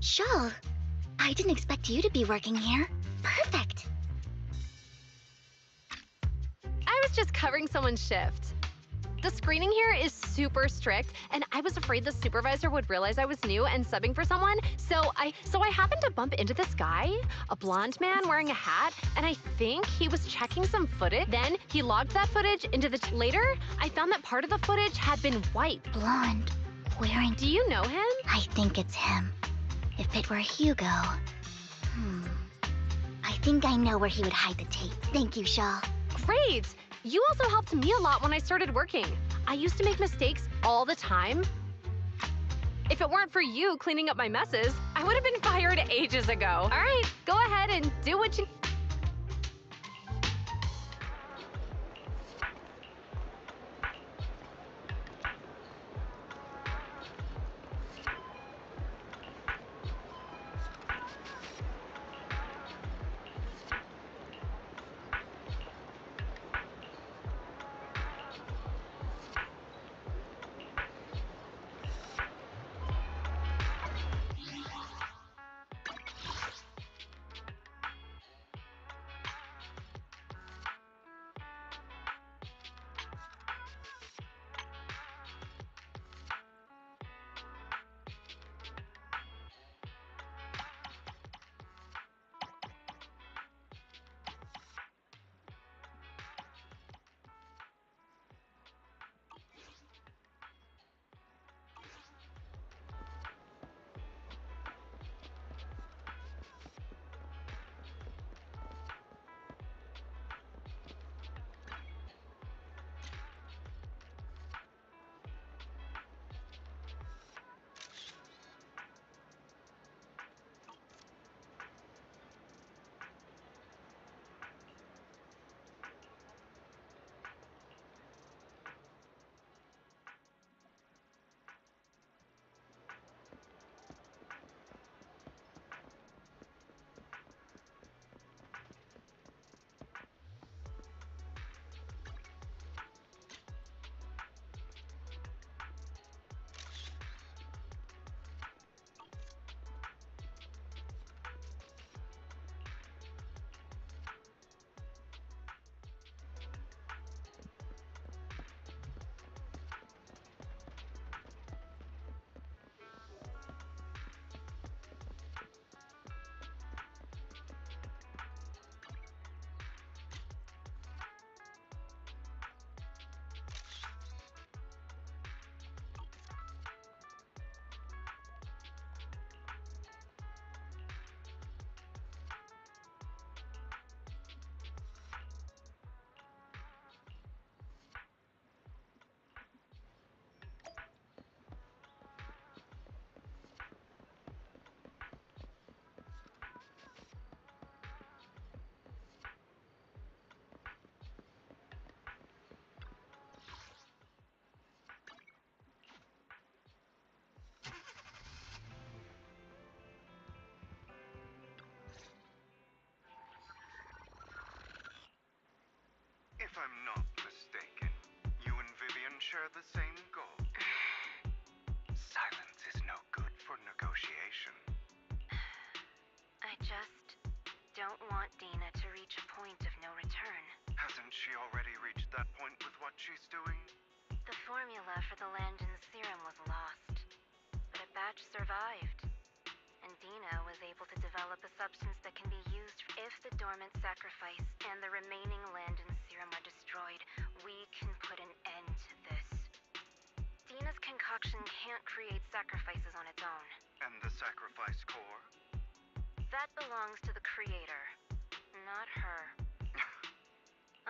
Sure. I didn't expect you to be working here. Perfect. I was just covering someone's shift. The screening here is super strict, and I was afraid the supervisor would realize I was new and subbing for someone, so I happened to bump into this guy, a blonde man wearing a hat, and I think he was checking some footage. Then he logged that footage into the later, I found that part of the footage had been wiped. Blonde. Wearing... Do you know him? I think it's him. If it were Hugo... I think I know where he would hide the tape. Thank you, Shaw. Great! You also helped me a lot when I started working. I used to make mistakes all the time. If it weren't for you cleaning up my messes, I would have been fired ages ago. All right, go ahead and do what you... If I'm not mistaken, you and Vivian share the same goal. Silence is no good for negotiation. I just don't want Dina to reach a point of no return. Hasn't she already reached that point with what she's doing? The formula for the Landon serum was lost, but a batch survived. And Dina was able to develop a substance that can be used if the dormant sacrifice and the remaining Landon serum are destroyed. We can put an end to this. Dina's concoction can't create sacrifices on its own. And the sacrifice core? That belongs to the creator, not her.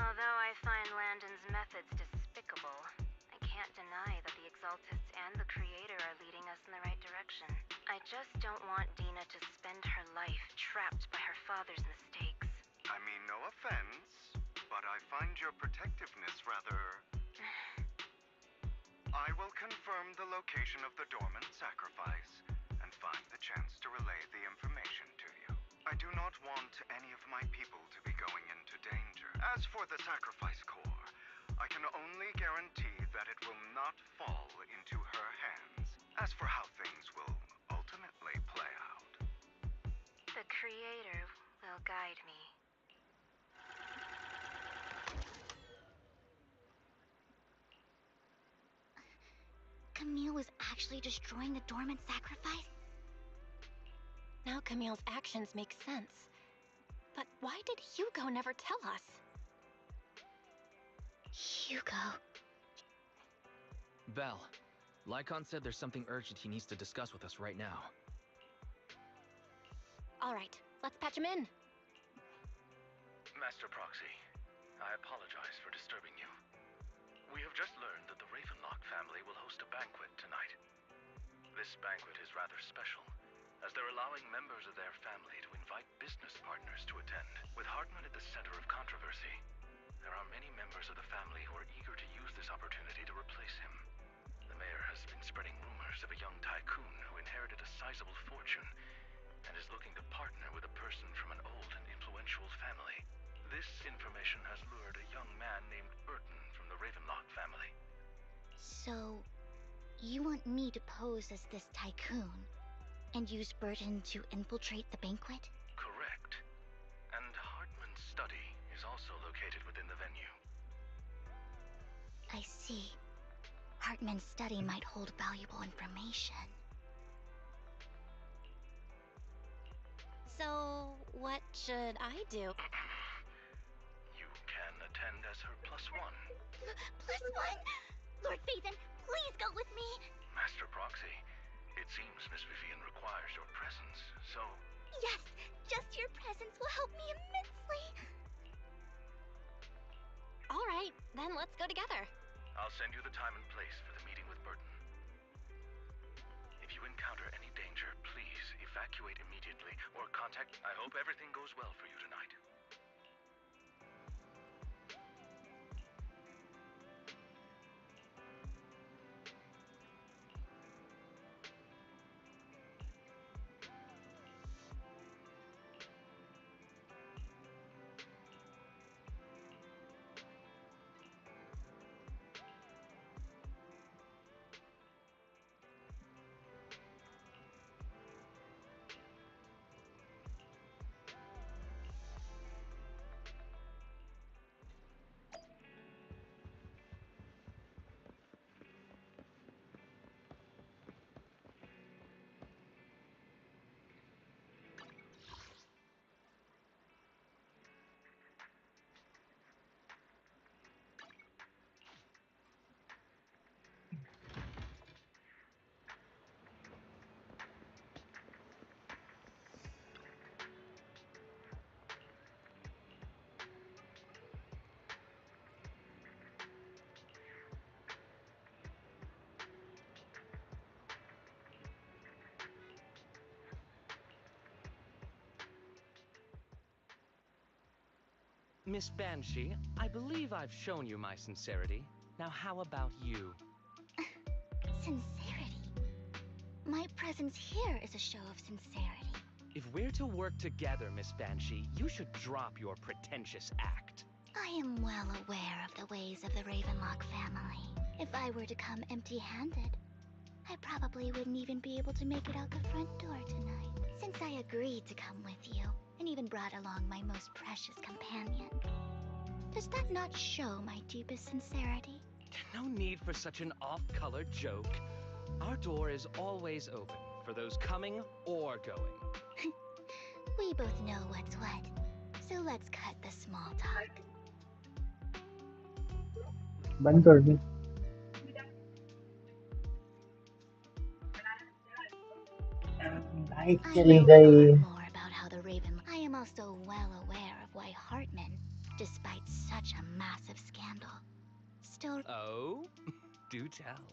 Although I find Landon's methods despicable, I can't deny that the Exaltists and the creator are leading us in the right direction. I just don't want Dina to spend her life trapped by her father's mistakes. I mean, no offense, but I find your protectiveness rather... I will confirm the location of the dormant sacrifice and find the chance to relay the information to you. I do not want any of my people to be going into danger. As for the sacrifice core, I can only guarantee that it will not fall into her hands. As for how things will ultimately play out, Creator will guide me. Camille was actually destroying the dormant sacrifice? Now Camille's actions make sense. But why did Hugo never tell us? Hugo. Val, Lycon said there's something urgent he needs to discuss with us right now. All right, let's patch him in. Master Proxy, I apologize for disturbing you. We have just learned that the Ravenlock family will host a banquet tonight. This banquet is rather special, as they're allowing members of their family to invite business partners to attend. With Hartman at the center of controversy, there are many members of the family who are eager to use this opportunity to replace him. The mayor has been spreading rumors of a young tycoon who inherited a sizable fortune and is looking to partner with a person from an old and influential family. This information has lured a young man named Burton from the Ravenlock family. So, you want me to pose as this tycoon and use Burton to infiltrate the banquet? Correct. And Hartman's study is also located within the venue. I see. Hartman's study might hold valuable information. So, what should I do? You can attend as her +1. Plus one? Lord Phaethon, please go with me! Master Proxy, it seems Miss Vivian requires your presence, so... Yes, just your presence will help me immensely! All right, then let's go together. I'll send you the time and place for the meeting with Burton. If you encounter any danger, please evacuate immediately or contact... I hope everything goes well for you tonight. Miss Banshee, I believe I've shown you my sincerity. Now how about you? Sincerity? My presence here is a show of sincerity. If we're to work together, Miss Banshee, you should drop your pretentious act. I am well aware of the ways of the Ravenlock family. If I were to come empty-handed, I probably wouldn't even be able to make it out the front door tonight. Since I agreed to come with you, and even brought along my most precious companion. Does that not show my deepest sincerity? No need for such an off-color joke. Our door is always open for those coming or going. We both know what's what, so let's cut the small talk. बंद कर दी light I चली know a गई lot more about how the Raven. I am also well aware of why Hartman, despite such a massive scandal, still Oh? Do tell.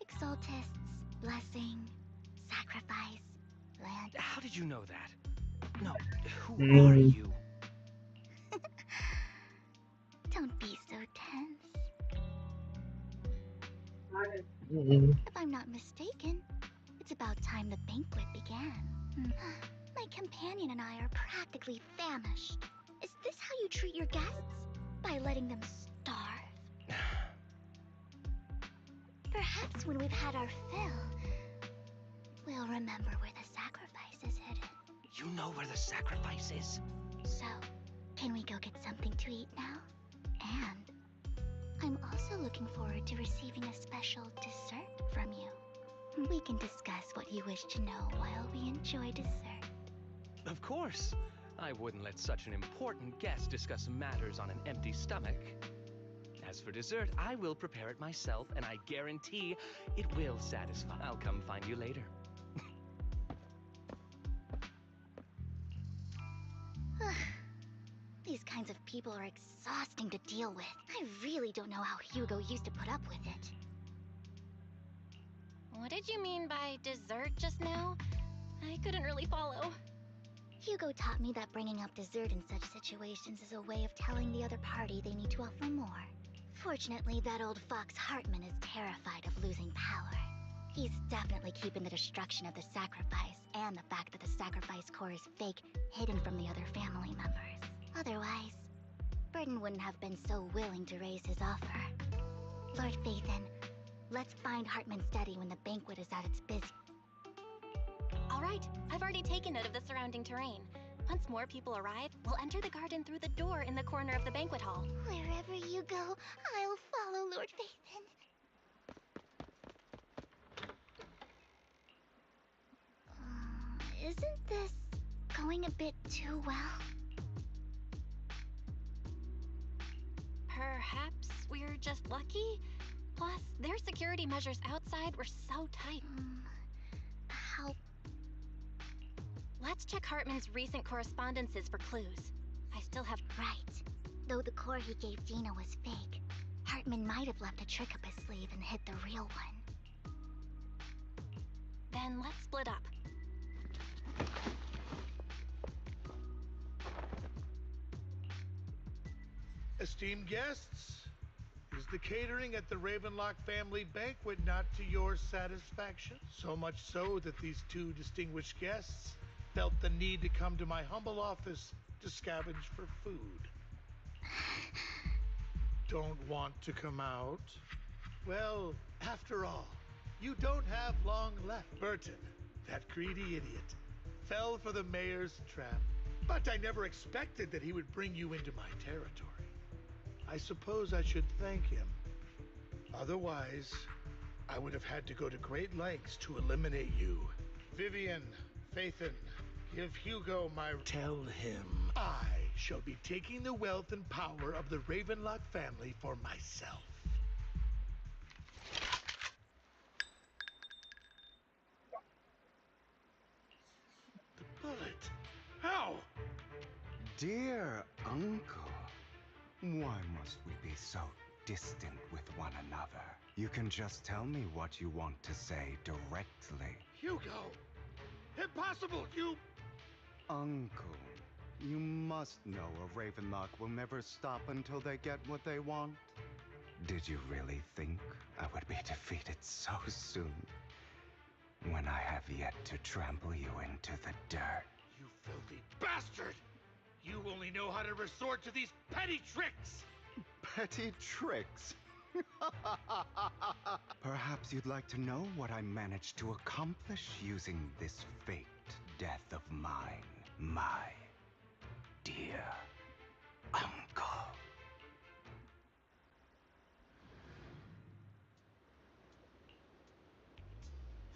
exaltists, blessing, sacrifice, land. How did you know that? No, who are hmm you? Don't be so tense. Hmm If I'm not mistaken, it's about time the banquet began. My companion and I are practically famished. Is this how you treat your guests? By letting them starve? Perhaps when we've had our fill, we'll remember where the sacrifice is hidden. You know where the sacrifice is? So, can we go get something to eat now? And I'm also looking forward to receiving a special dessert from you. We can discuss what you wish to know while we enjoy dessert. Of course. I wouldn't let such an important guest discuss matters on an empty stomach. As for dessert, I will prepare it myself, and I guarantee it will satisfy. I'll come find you later. These kinds of people are exhausting to deal with. I really don't know how Hugo used to put up with it. What did you mean by dessert just now? I couldn't really follow. Hugo taught me that bringing up dessert in such situations is a way of telling the other party they need to offer more. Fortunately, that old fox Hartman is terrified of losing power. He's definitely keeping the destruction of the sacrifice and the fact that the sacrifice core is fake hidden from the other family members. Otherwise, Burden wouldn't have been so willing to raise his offer. Lord Phaethon, let's find Hartman's study when the banquet is at its busy. All right, I've already taken note of the surrounding terrain. Once more people arrive, we'll enter the garden through the door in the corner of the banquet hall. Wherever you go, I'll follow, Lord Phaethon. Isn't this going a bit too well? Perhaps we're just lucky? Plus, their security measures outside were so tight. How? Let's check Hartman's recent correspondences for clues. I still have... Right. Though the core he gave Dina was fake, Hartman might have left a trick up his sleeve and hid the real one. Then let's split up. Esteemed guests, is the catering at the Ravenlock family banquet not to your satisfaction? So much so that these two distinguished guests felt the need to come to my humble office to scavenge for food. Don't want to come out? Well, after all, you don't have long left. Burton, that greedy idiot, fell for the mayor's trap. But I never expected that he would bring you into my territory. I suppose I should thank him. Otherwise, I would have had to go to great lengths to eliminate you. Vivian, Phaethon, give Hugo my... Tell him I shall be taking the wealth and power of the Ravenlock family for myself. The bullet? How? Dear uncle, why must we be so distant with one another? You can just tell me what you want to say directly. Hugo! Impossible! You... Uncle, you must know a Ravenlock will never stop until they get what they want. Did you really think I would be defeated so soon? When I have yet to trample you into the dirt. You filthy bastard! You only know how to resort to these petty tricks! Petty tricks? Perhaps you'd like to know what I managed to accomplish using this faked death of mine, my dear uncle.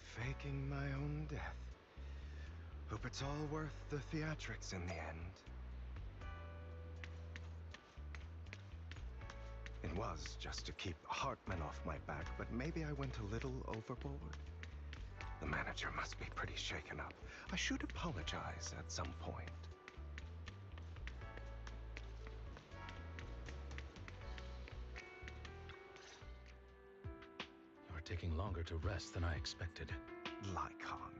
Faking my own death. Hope it's all worth the theatrics in the end. It was just to keep Hartman off my back, but maybe I went a little overboard. The manager must be pretty shaken up. I should apologize at some point. You're taking longer to rest than I expected. Lycon,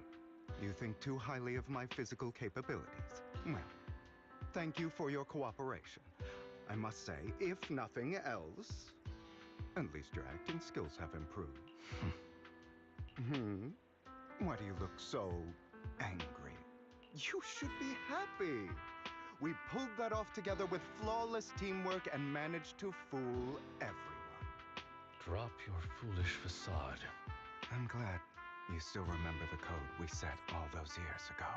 you think too highly of my physical capabilities. Well, thank you for your cooperation. I must say, if nothing else, at least your acting skills have improved. Why do you look so angry? You should be happy. We pulled that off together with flawless teamwork and managed to fool everyone. Drop your foolish facade. I'm glad you still remember the code we set all those years ago.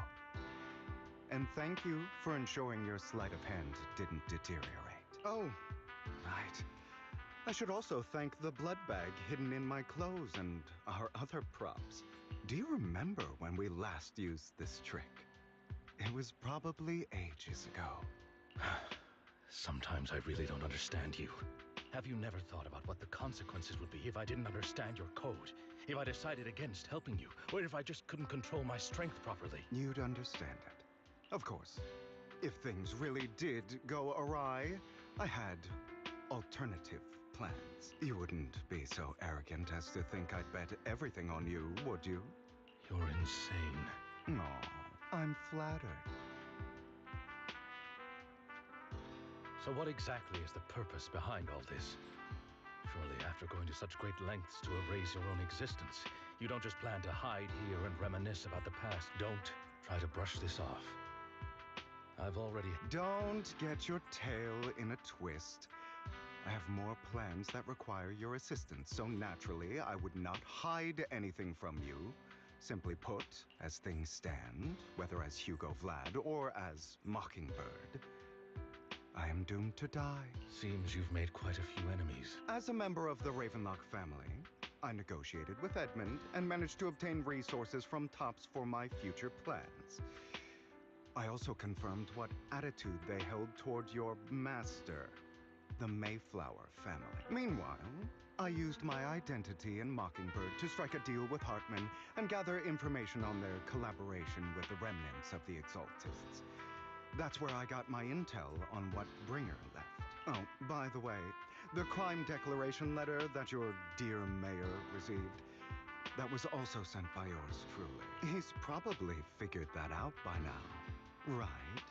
And thank you for ensuring your sleight of hand didn't deteriorate. Oh, right. I should also thank the blood bag hidden in my clothes and our other props. Do you remember when we last used this trick? It was probably ages ago. Sometimes I really don't understand you. Have you never thought about what the consequences would be if I didn't understand your code? If I decided against helping you? Or if I just couldn't control my strength properly? You'd understand it. Of course. If things really did go awry, I had alternative plans. You wouldn't be so arrogant as to think I'd bet everything on you, would you? You're insane. Aw, I'm flattered. So what exactly is the purpose behind all this? Surely after going to such great lengths to erase your own existence, you don't just plan to hide here and reminisce about the past. Don't try to brush this off. I've already... Don't get your tail in a twist. I have more plans that require your assistance, so naturally I would not hide anything from you. Simply put, as things stand, whether as Hugo Vlad or as Mockingbird, I am doomed to die. Seems you've made quite a few enemies. As a member of the Ravenlock family, I negotiated with Edmund and managed to obtain resources from Tops for my future plans. I also confirmed what attitude they held toward your master, the Mayflower family. Meanwhile, I used my identity in Mockingbird to strike a deal with Hartman and gather information on their collaboration with the remnants of the Exaltists. That's where I got my intel on what Bringer left. Oh, by the way, the crime declaration letter that your dear mayor received, that was also sent by yours truly. He's probably figured that out by now, right?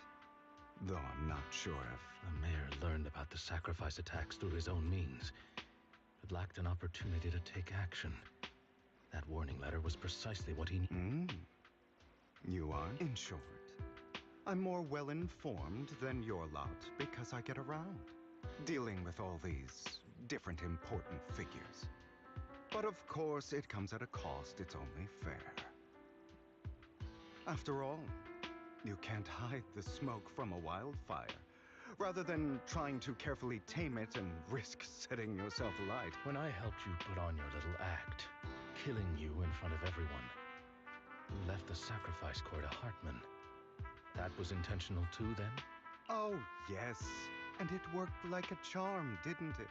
Though I'm not sure if... The mayor learned about the sacrifice attacks through his own means, but lacked an opportunity to take action. That warning letter was precisely what he needed. You are? In short, I'm more well-informed than your lot because I get around, dealing with all these different important figures. But of course, it comes at a cost. It's only fair. After all, you can't hide the smoke from a wildfire. Rather than trying to carefully tame it and risk setting yourself alight. When I helped you put on your little act, killing you in front of everyone, you left the sacrifice core to Hartman. That was intentional too, then? Oh, yes. And it worked like a charm, didn't it?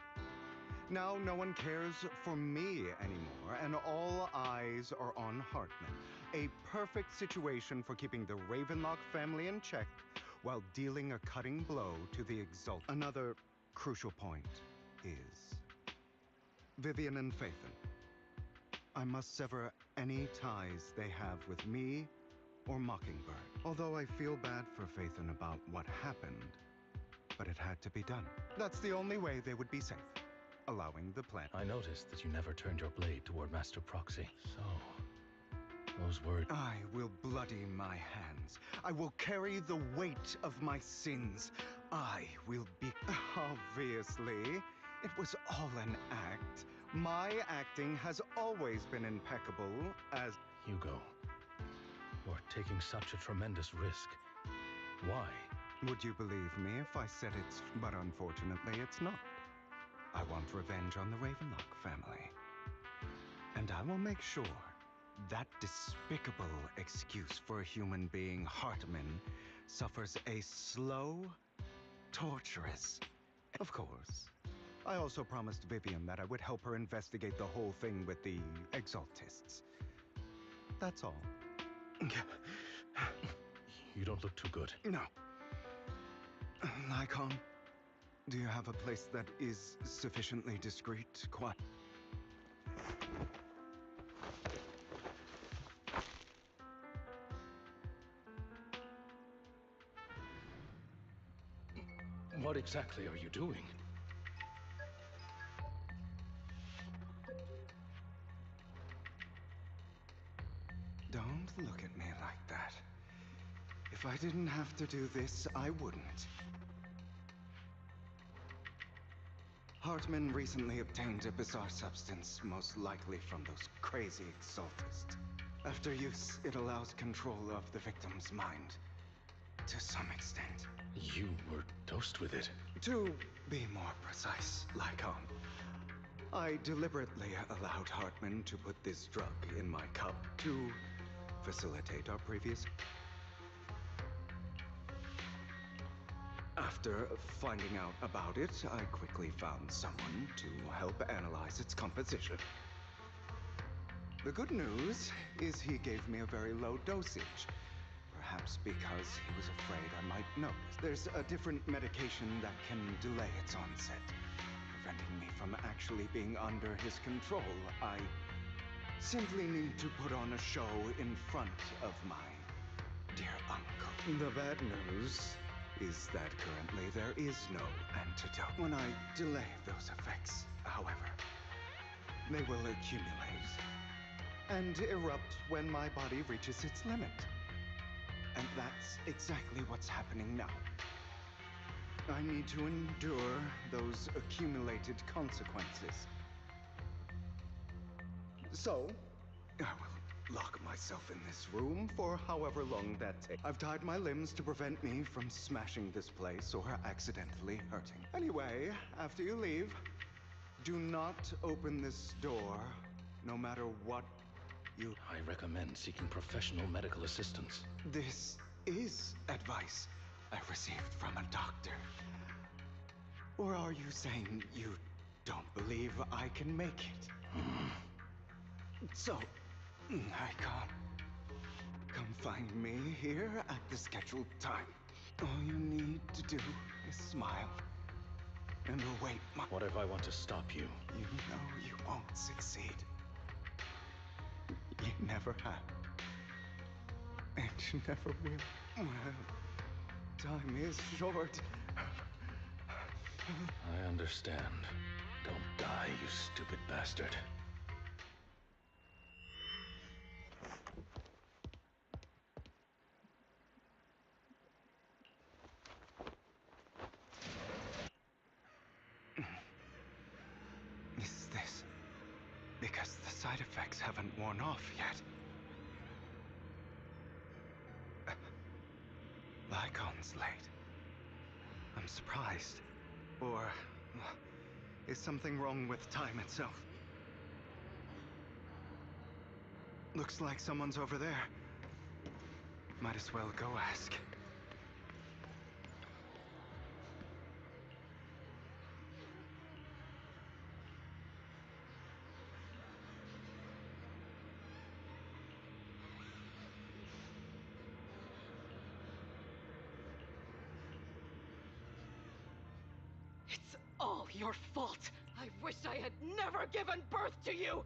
Now no one cares for me anymore, and all eyes are on Hartman. A perfect situation for keeping the Ravenlock family in check while dealing a cutting blow to the Exalt. Another crucial point is Vivian and Phaethon. I must sever any ties they have with me or Mockingbird. Although I feel bad for Phaethon about what happened, but it had to be done. That's the only way they would be safe, allowing the plan. I noticed that you never turned your blade toward Master Proxy. So, those words... I will bloody my hands. I will carry the weight of my sins. I will be... Obviously, it was all an act. My acting has always been impeccable as... Hugo, you're taking such a tremendous risk. Why? Would you believe me if I said it's... But unfortunately, it's not. I want revenge on the Ravenlock family. And I will make sure that despicable excuse for a human being, Hartman, suffers a slow, torturous... Of course. I also promised Vivian that I would help her investigate the whole thing with the Exaltists. That's all. You don't look too good. No. Nikon, do you have a place that is sufficiently discreet, quiet? What exactly are you doing? Don't look at me like that. If I didn't have to do this, I wouldn't. Hartman recently obtained a bizarre substance, most likely from those crazy Exaltists. After use, it allows control of the victim's mind. to some extent. You were dosed with it. To be more precise, Lycon, I deliberately allowed Hartman to put this drug in my cup to facilitate our previous. After finding out about it, I quickly found someone to help analyze its composition. The good news is he gave me a very low dosage. Perhaps because he was afraid I might notice. There's a different medication that can delay its onset, preventing me from actually being under his control. I simply need to put on a show in front of my dear uncle. The bad news is that currently there is no antidote. When I delay those effects, however, they will accumulate and erupt when my body reaches its limit. And that's exactly what's happening now. I need to endure those accumulated consequences. So, I will lock myself in this room for however long that takes. I've tied my limbs to prevent me from smashing this place or accidentally hurting. Anyway, after you leave, do not open this door, no matter what you... I recommend seeking professional medical assistance. This is advice I received from a doctor. Or are you saying you don't believe I can make it? So, I can't. Come find me here at the scheduled time. All you need to do is smile and await my... What if I want to stop you? You know you won't succeed. You never have. And you never will. Well, time is short. I understand. Don't die, you stupid bastard. Is this because the side effects haven't worn off yet? Lycon's late. I'm surprised. Or is something wrong with time itself? Looks like someone's over there. Might as well go ask. It's all your fault. I wish I had never given birth to you.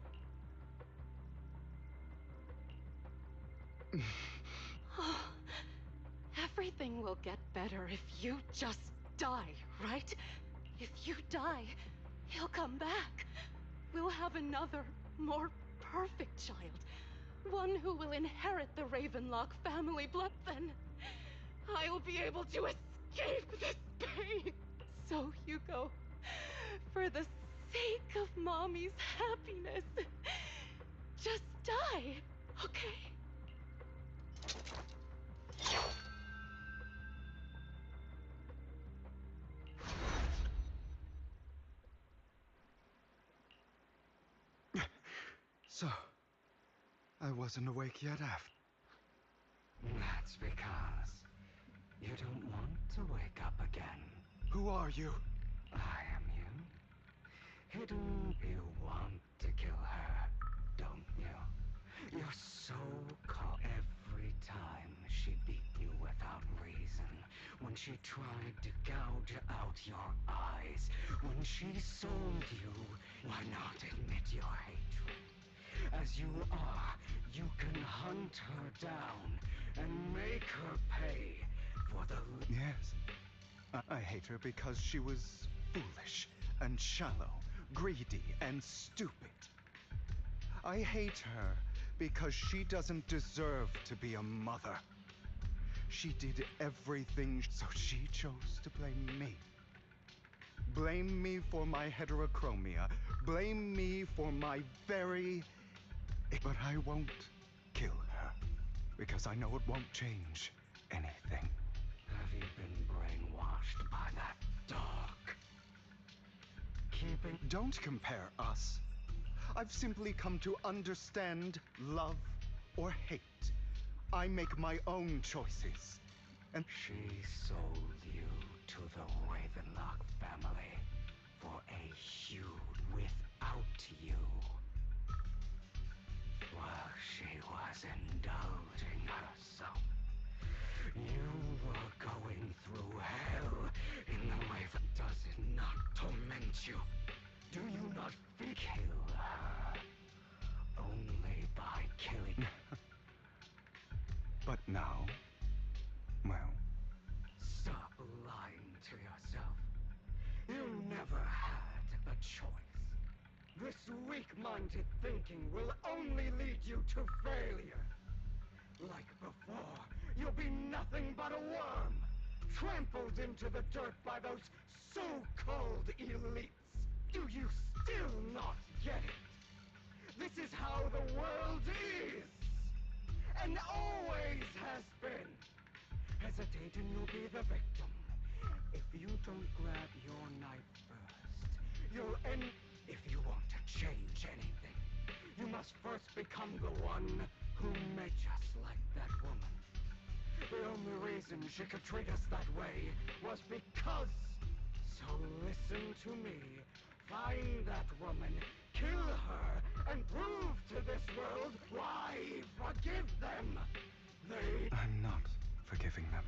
Everything will get better if you just die, right? If you die, he'll come back. We'll have another, more perfect child. One who will inherit the Ravenlock family blood. Then I'll be able to escape this pain. So, Hugo, for the sake of Mommy's happiness, just die, okay? So, I wasn't awake yet after. That's because you don't want to wake up again. Who are you? I am you. Hidden, you want to kill her, don't you? You're so caught every time she beat you without reason. When she tried to gouge out your eyes. When she sold you, why not admit your hatred? As you are, you can hunt her down and make her pay for the... Yes. I hate her because she was foolish and shallow, greedy and stupid. I hate her because she doesn't deserve to be a mother. She did everything, so she chose to blame me. Blame me for my heterochromia. Blame me for my very... But I won't kill her, because I know it won't change anything. keeping. Don't compare us. I've simply come to understand love or hate. I make my own choices. And She sold you to the Ravenlock family for a feud without you. While she was indulging herself, you were going through hell in the Raven. Does it not torment you? Do you not kill her? Only by killing. But now, well, Stop lying to yourself. You never had a choice. This weak-minded thinking will only lead you to failure. Like before, you'll be nothing but a worm, trampled into the dirt by those so-called elites. Do you still not get it? This is how the world is, and always has been. Hesitate and you'll be the victim. If you don't grab your knife first, you'll end... If you want to change anything, you must first become the one who made just like that woman. The only reason she could treat us that way was because... So listen to me. Find that woman, kill her, and prove to this world why forgive them. I'm not forgiving them.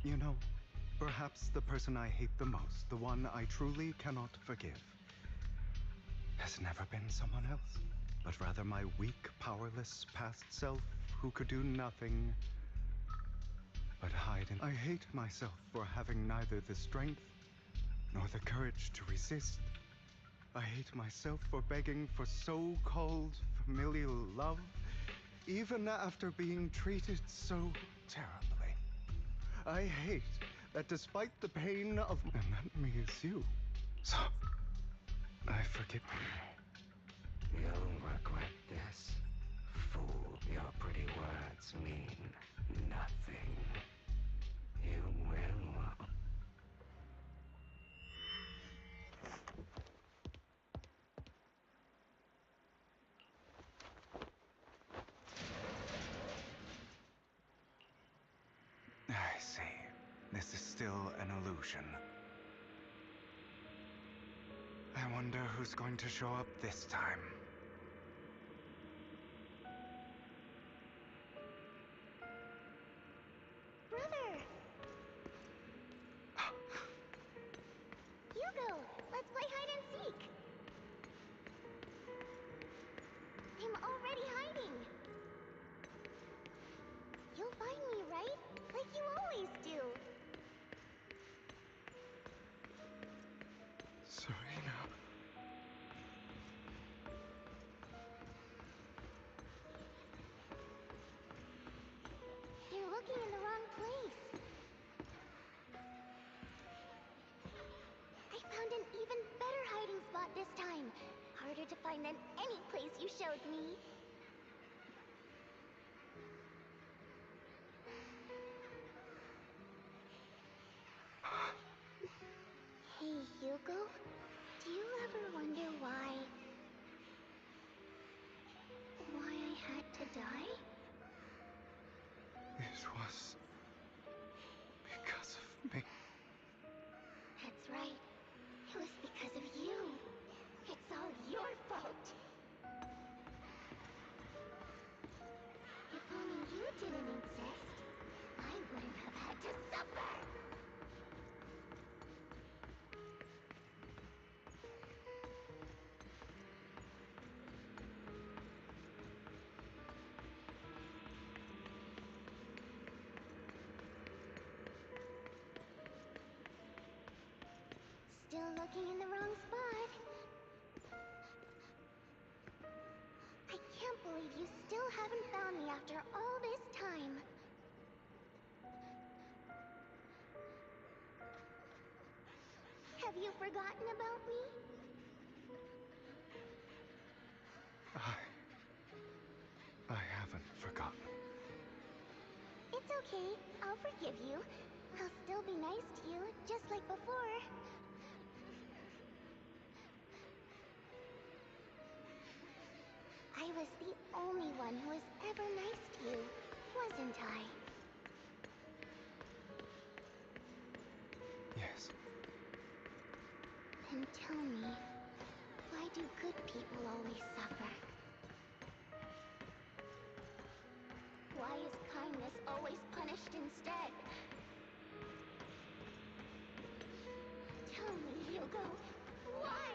You know, perhaps the person I hate the most, the one I truly cannot forgive, has never been someone else, but rather my weak, powerless past self who could do nothing but hide in... I hate myself for having neither the strength nor the courage to resist. I hate myself for begging for so-called familial love, even after being treated so terribly. I hate that despite the pain of... And that me is you. So, I forgive you. You'll regret this. Fool, your pretty words mean nothing. You will... I see. This is still an illusion. I wonder who's going to show up this time. Brother! Hugo, let's play hide and seek! I'm already hiding! You'll find me, right? Like you always do! Serena. You're looking in the wrong place. I found an even better hiding spot this time. Harder to find than any place you showed me. Hey, Hugo. Do you ever wonder why I had to die? It was because of me. That's right. It was because of you. It's all your fault. If only you didn't exist, I wouldn't have had to suffer. Still looking in the wrong spot. I can't believe you still haven't found me after all this time. Have you forgotten about me? I haven't forgotten. It's okay. I'll forgive you. I'll still be nice to you, just like before. was the only one who was ever nice to you, wasn't I? Yes. Then tell me, why do good people always suffer? Why is kindness always punished instead? Tell me, Hugo, why?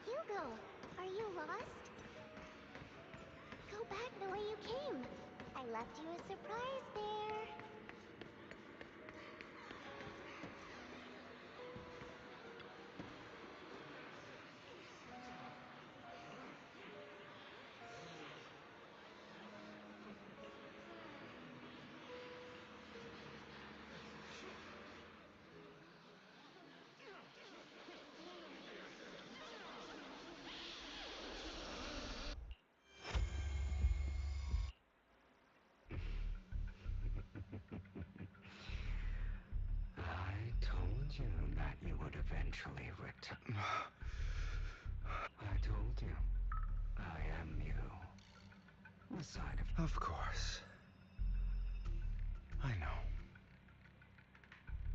Hugo, are you lost? Go back the way you came. I left you a surprise there. I told you that you would eventually return. I told you. I am you. The side Of course. I know.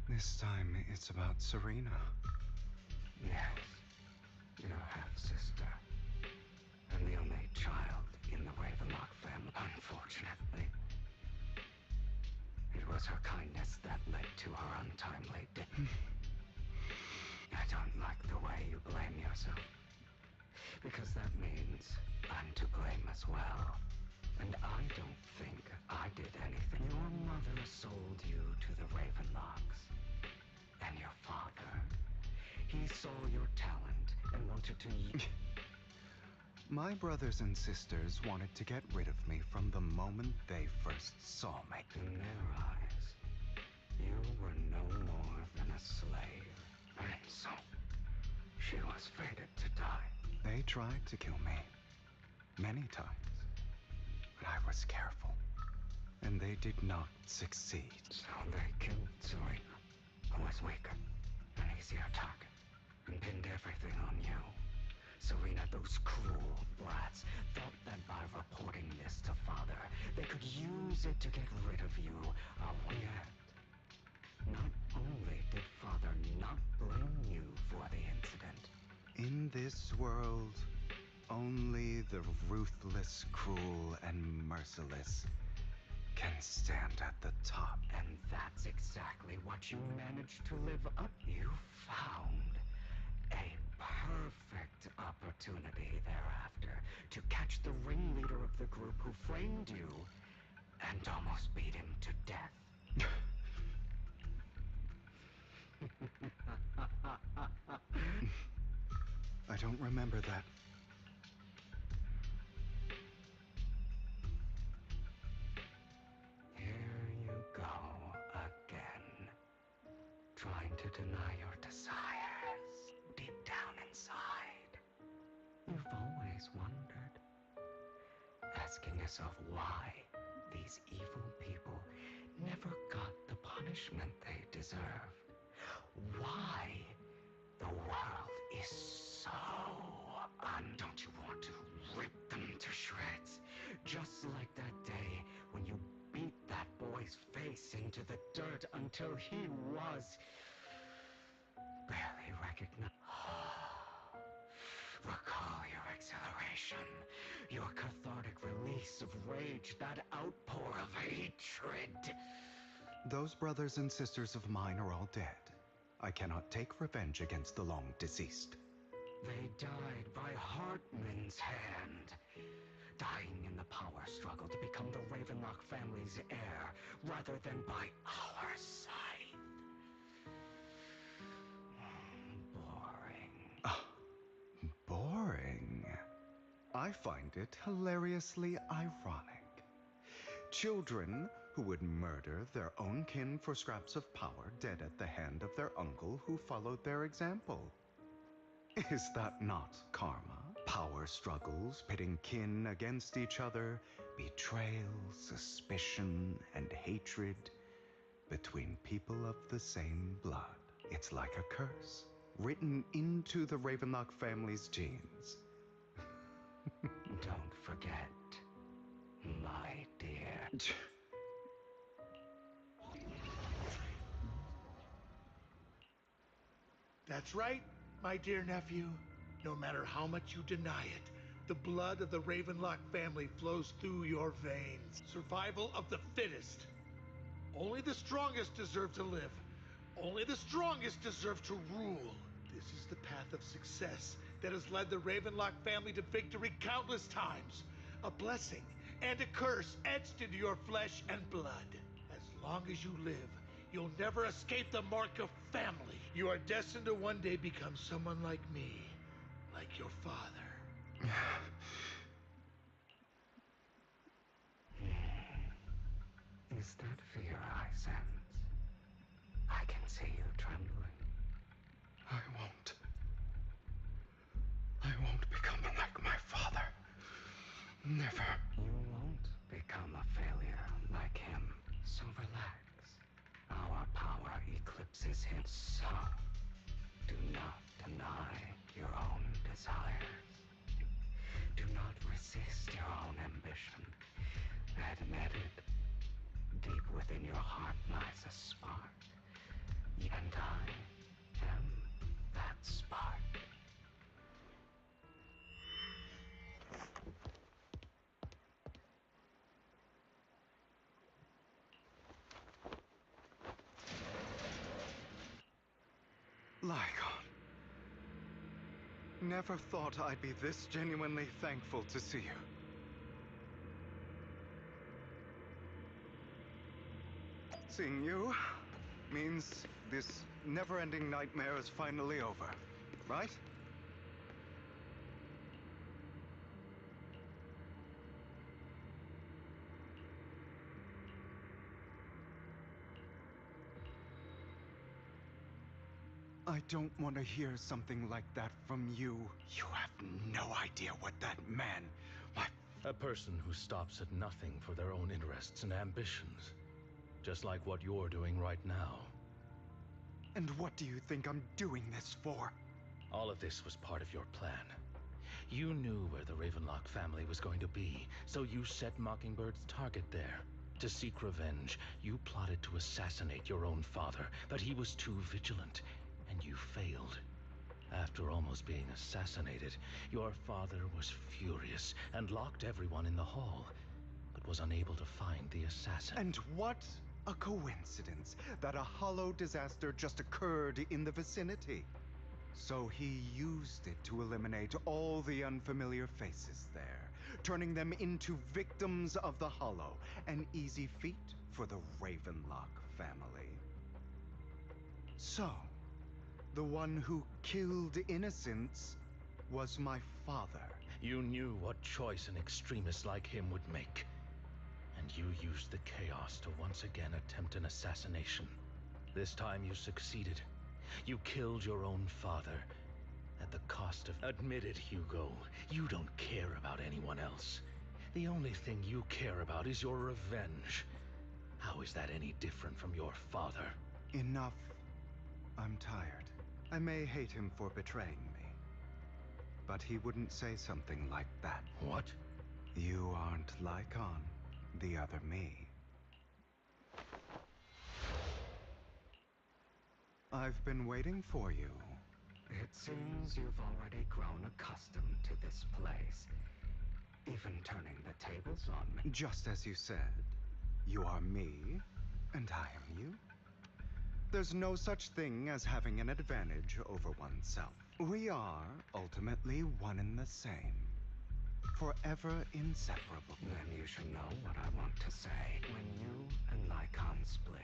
This time it's about Serena. Yes. Your half-sister. And the only child in the Ravenlock family. Unfortunately. It was her kindness that led to her untimely death. I don't like the way you blame yourself. Because that means I'm to blame as well. And I don't think I did anything. Your mother sold you to the Ravenlocks. And your father, he saw your talent and wanted to My brothers and sisters wanted to get rid of me from the moment they first saw me. In their eyes, you were no more than a slave. And so, she was fated to die. They tried to kill me. Many times. But I was careful. And they did not succeed. So they killed Serena, who was weaker, an easier target, and pinned everything on you. Serena, those cruel brats thought that by reporting this to Father, they could use it to get rid of you. Yet, not only did Father not blame you for the incident. In this world, only the ruthless, cruel, and merciless can stand at the top. And that's exactly what you managed to live up. You found a perfect opportunity thereafter to catch the ringleader of the group who framed you and almost beat him to death. I don't remember that. Here you go again, trying to deny your desires deep down inside. You've always wondered, asking yourself why these evil people never got the punishment they deserve. Why the world is so don't you want to rip them to shreds? Just like that day when you beat that boy's face into the dirt until he was barely recognized. Recall your exhilaration, your cathartic release of rage, that outpour of hatred. Those brothers and sisters of mine are all dead. I cannot take revenge against the long deceased. They died by Hartman's hand, dying in the power struggle to become the Ravenlock family's heir, rather than by our side. Boring. Boring? I find it hilariously ironic. Children who would murder their own kin for scraps of power, dead at the hand of their uncle who followed their example. Is that not karma? Power struggles, pitting kin against each other, betrayal, suspicion, and hatred between people of the same blood. It's like a curse. written into the Ravenlock family's genes. Don't forget, my dear. That's right, my dear nephew. No matter how much you deny it, the blood of the Ravenlock family flows through your veins. Survival of the fittest. Only the strongest deserve to live. Only the strongest deserve to rule. This is the path of success that has led the Ravenlock family to victory countless times. A blessing and a curse etched into your flesh and blood. As long as you live, you'll never escape the mark of family. You are destined to one day become someone like me, like your father. Is that fear I sense? I can see you trembling. I won't become like my father. Never. You won't become a failure like him. So relax. Our power eclipses his, so do not deny your own desires. Do not resist your own ambition. Admit it. Deep within your heart lies a spark. And I am that spark. Lycon. Never thought I'd be this genuinely thankful to see you. Seeing you means this never-ending nightmare is finally over, right? I don't want to hear something like that from you. You have no idea what that man, A person who stops at nothing for their own interests and ambitions. Just like what you're doing right now. And what do you think I'm doing this for? All of this was part of your plan. You knew where the Ravenlock family was going to be, so you set Mockingbird's target there. To seek revenge, you plotted to assassinate your own father, but he was too vigilant, and you failed. After almost being assassinated, your father was furious and locked everyone in the hall, but was unable to find the assassin. And what a coincidence that a hollow disaster just occurred in the vicinity. So he used it to eliminate all the unfamiliar faces there, turning them into victims of the hollow. An easy feat for the Ravenlock family. So, the one who killed innocents was my father. You knew what choice an extremist like him would make. And you used the chaos to once again attempt an assassination. This time you succeeded. You killed your own father. At the cost of... Admit it, Hugo. You don't care about anyone else. The only thing you care about is your revenge. How is that any different from your father? Enough. I'm tired. I may hate him for betraying me, but he wouldn't say something like that. What? You aren't Lycon, the other me. I've been waiting for you. It seems you've already grown accustomed to this place. Even turning the tables on me. Just as you said, you are me, and I am you. There's no such thing as having an advantage over oneself. We are ultimately one and the same. Forever inseparable. Then you should know what I want to say. When you and Lycon split,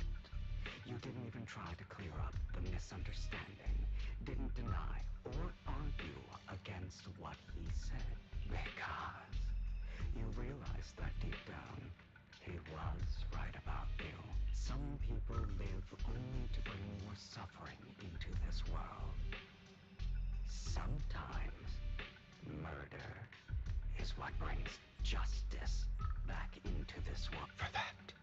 you didn't even try to clear up the misunderstanding. Didn't deny or argue against what he said. Because you realized that deep down, he was right about you. Some people live only to bring more suffering into this world. Sometimes, murder is what brings justice back into this world. For that,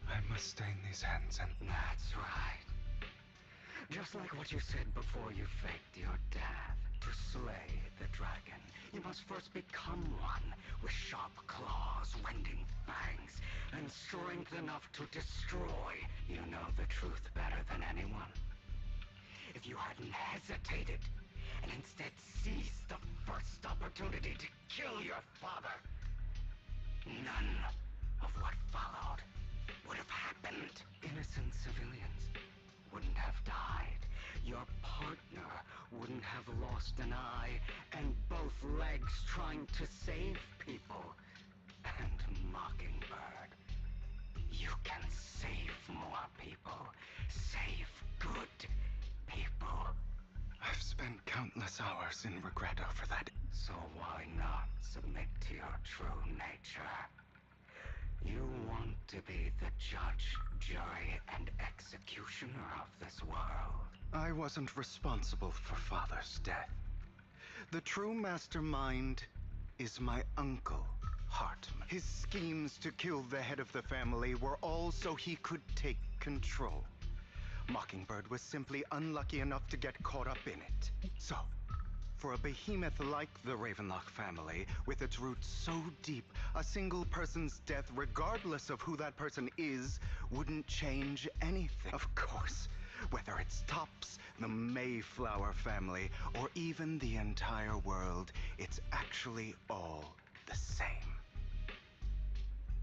I must stain these hands and... That's right. Just like what you said before you faked your death. To slay the dragon, you must first become one with sharp claws, rending fangs, and strength enough to destroy. You know the truth better than anyone. If you hadn't hesitated and instead seized the first opportunity to kill your father, none of what followed would have happened. Innocent civilians wouldn't have died. Your partner wouldn't have lost an eye and both legs trying to save people. And Mockingbird, you can save more people. Save good people. I've spent countless hours in regret over that. So why not submit to your true nature? You want to be the judge, jury, and executioner of this world. I wasn't responsible for Father's death. The true mastermind is my uncle, Hartman. His schemes to kill the head of the family were all so he could take control. Mockingbird was simply unlucky enough to get caught up in it. So, for a behemoth like the Ravenlock family, with its roots so deep, a single person's death, regardless of who that person is, wouldn't change anything. Of course, whether it's Tops, the Mayflower family, or even the entire world, it's actually all the same.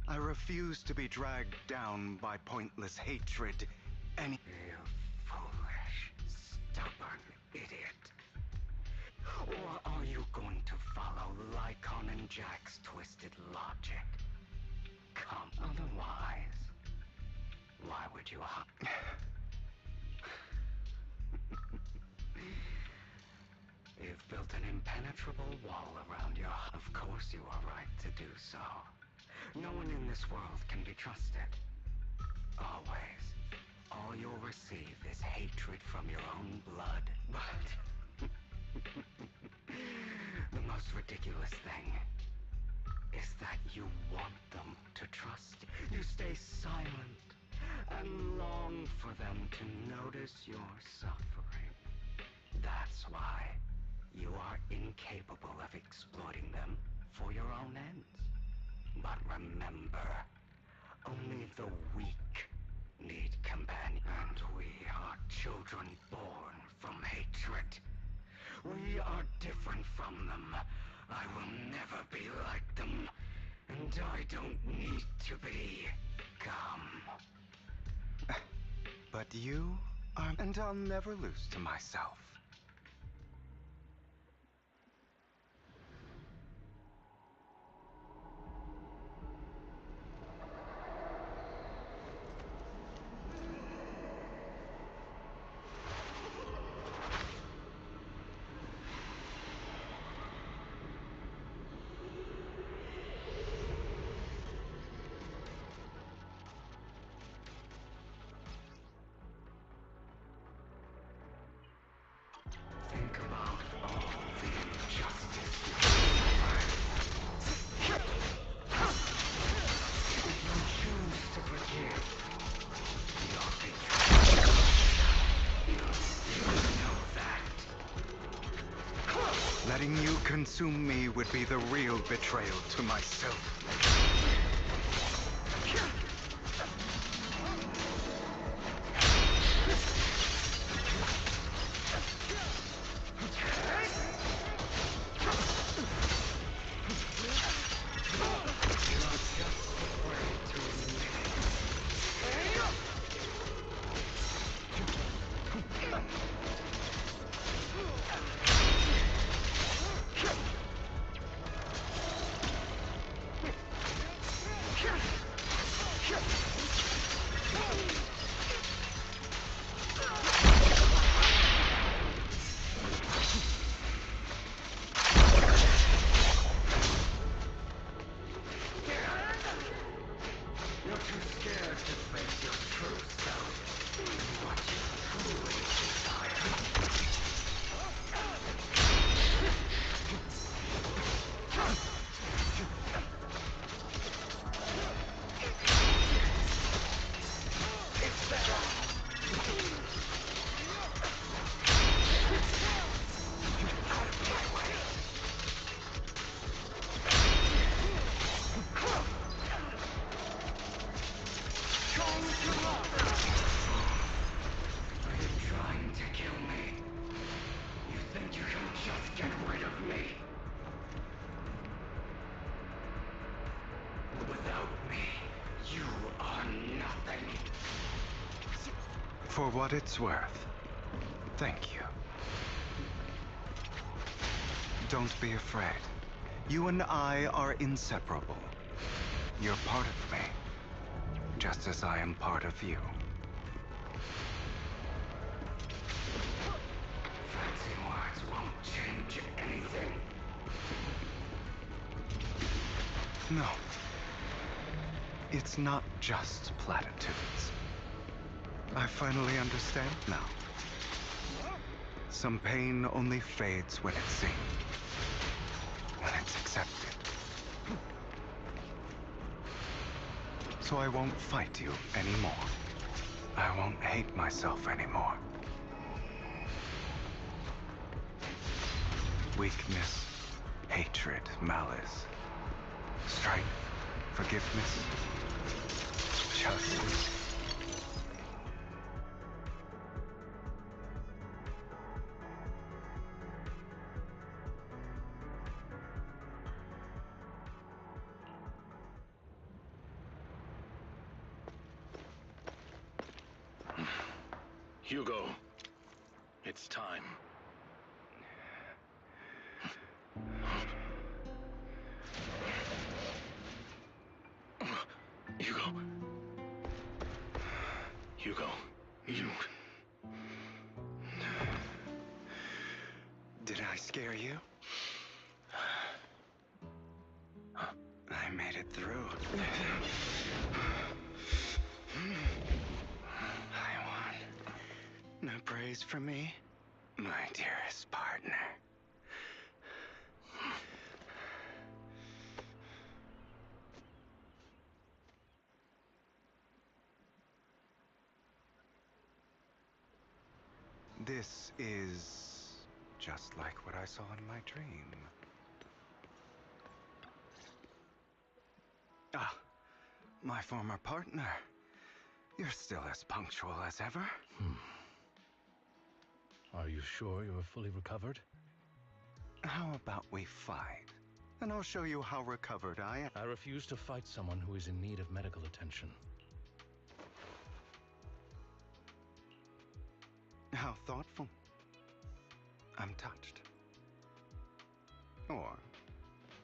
I refuse to be dragged down by pointless hatred. You foolish, stubborn idiot. Or are you going to follow Lycon and Jack's twisted logic? Come, otherwise, why would you You've built an impenetrable wall around your... Of course you are right to do so. No one in this world can be trusted. Always. All you'll receive is hatred from your own blood. But the most ridiculous thing is that you want them to trust. You stay silent and long for them to notice your suffering. That's why you are incapable of exploiting them for your own ends. But remember, only the weak need companion. And we are children born from hatred. We are different from them. I will never be like them. And I don't need to be. Come. But you are... And I'll never lose to myself. Think about all the injustice you suffered. If you choose to forgive, you're betrayed. You know that. Letting you consume me would be the real betrayal to myself. You're too scared to face your true self and what you truly desire. It's better. For what it's worth, thank you. Don't be afraid. You and I are inseparable. You're part of me, just as I am part of you. Fancy words won't change anything. No. It's not just platitudes. I finally understand now. Some pain only fades when it's seen. When it's accepted. So I won't fight you anymore. I won't hate myself anymore. Weakness, hatred, malice, strength, forgiveness, justice. Hugo, it's time. Hugo. Hugo, you... Did I scare you? I made it through. I won. No praise from me, my dearest partner. This is just like what I saw in my dream. Ah, my former partner. You're still as punctual as ever. Are you sure you're fully recovered? How about we fight? And I'll show you how recovered I am. I refuse to fight someone who is in need of medical attention. How thoughtful. I'm touched. Or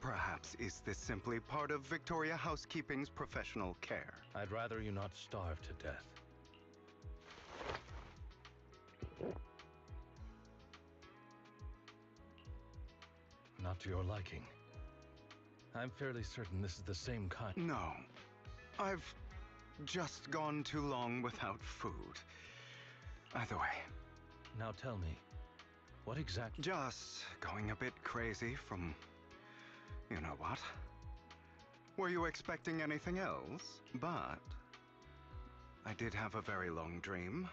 perhaps is this simply part of Victoria Housekeeping's professional care? I'd rather you not starve to death. Not to your liking. I'm fairly certain this is the same kind. No. I've just gone too long without food. Either way. Now tell me, what exactly... Just going a bit crazy from... you know what? Were you expecting anything else? But... I did have a very long dream.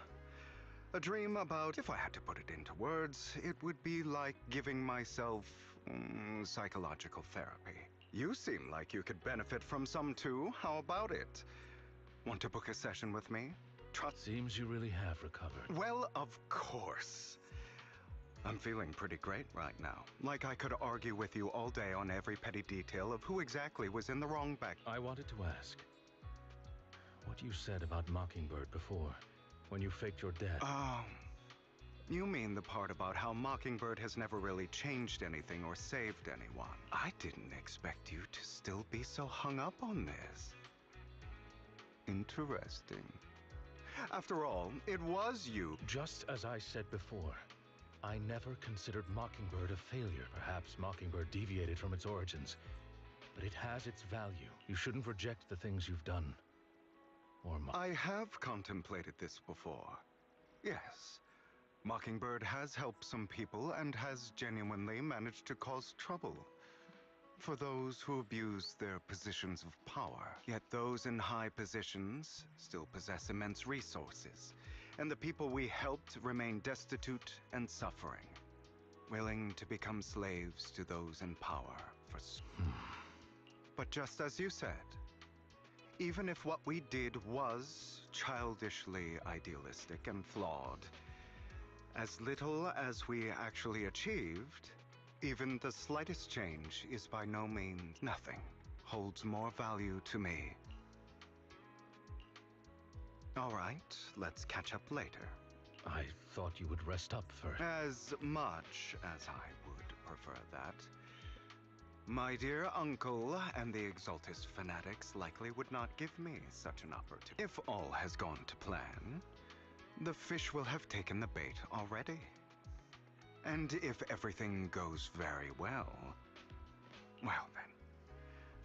A dream about, if I had to put it into words, it would be like giving myself psychological therapy. You seem like you could benefit from some too. How about it? Want to book a session with me? Seems you really have recovered. Well, of course. I'm feeling pretty great right now. Like I could argue with you all day on every petty detail of who exactly was in the wrong back. I wanted to ask, what you said about Mockingbird before, when you faked your death. Oh, you mean the part about how Mockingbird has never really changed anything or saved anyone. I didn't expect you to still be so hung up on this. Interesting. After all, it was you. Just as I said before, I never considered Mockingbird a failure. Perhaps Mockingbird deviated from its origins, but it has its value. You shouldn't reject the things you've done. I have contemplated this before. Yes. Mockingbird has helped some people and has genuinely managed to cause trouble for those who abuse their positions of power. Yet those in high positions still possess immense resources, and the people we helped remain destitute and suffering, willing to become slaves to those in power for... But just as you said, even if what we did was childishly idealistic and flawed, as little as we actually achieved, even the slightest change is by no means nothing. Holds more value to me All right, let's catch up later. I thought you would rest up first. As much as I would prefer that. My dear uncle and the Exaltis fanatics likely would not give me such an opportunity. If all has gone to plan, the fish will have taken the bait already. And if everything goes very well, well then.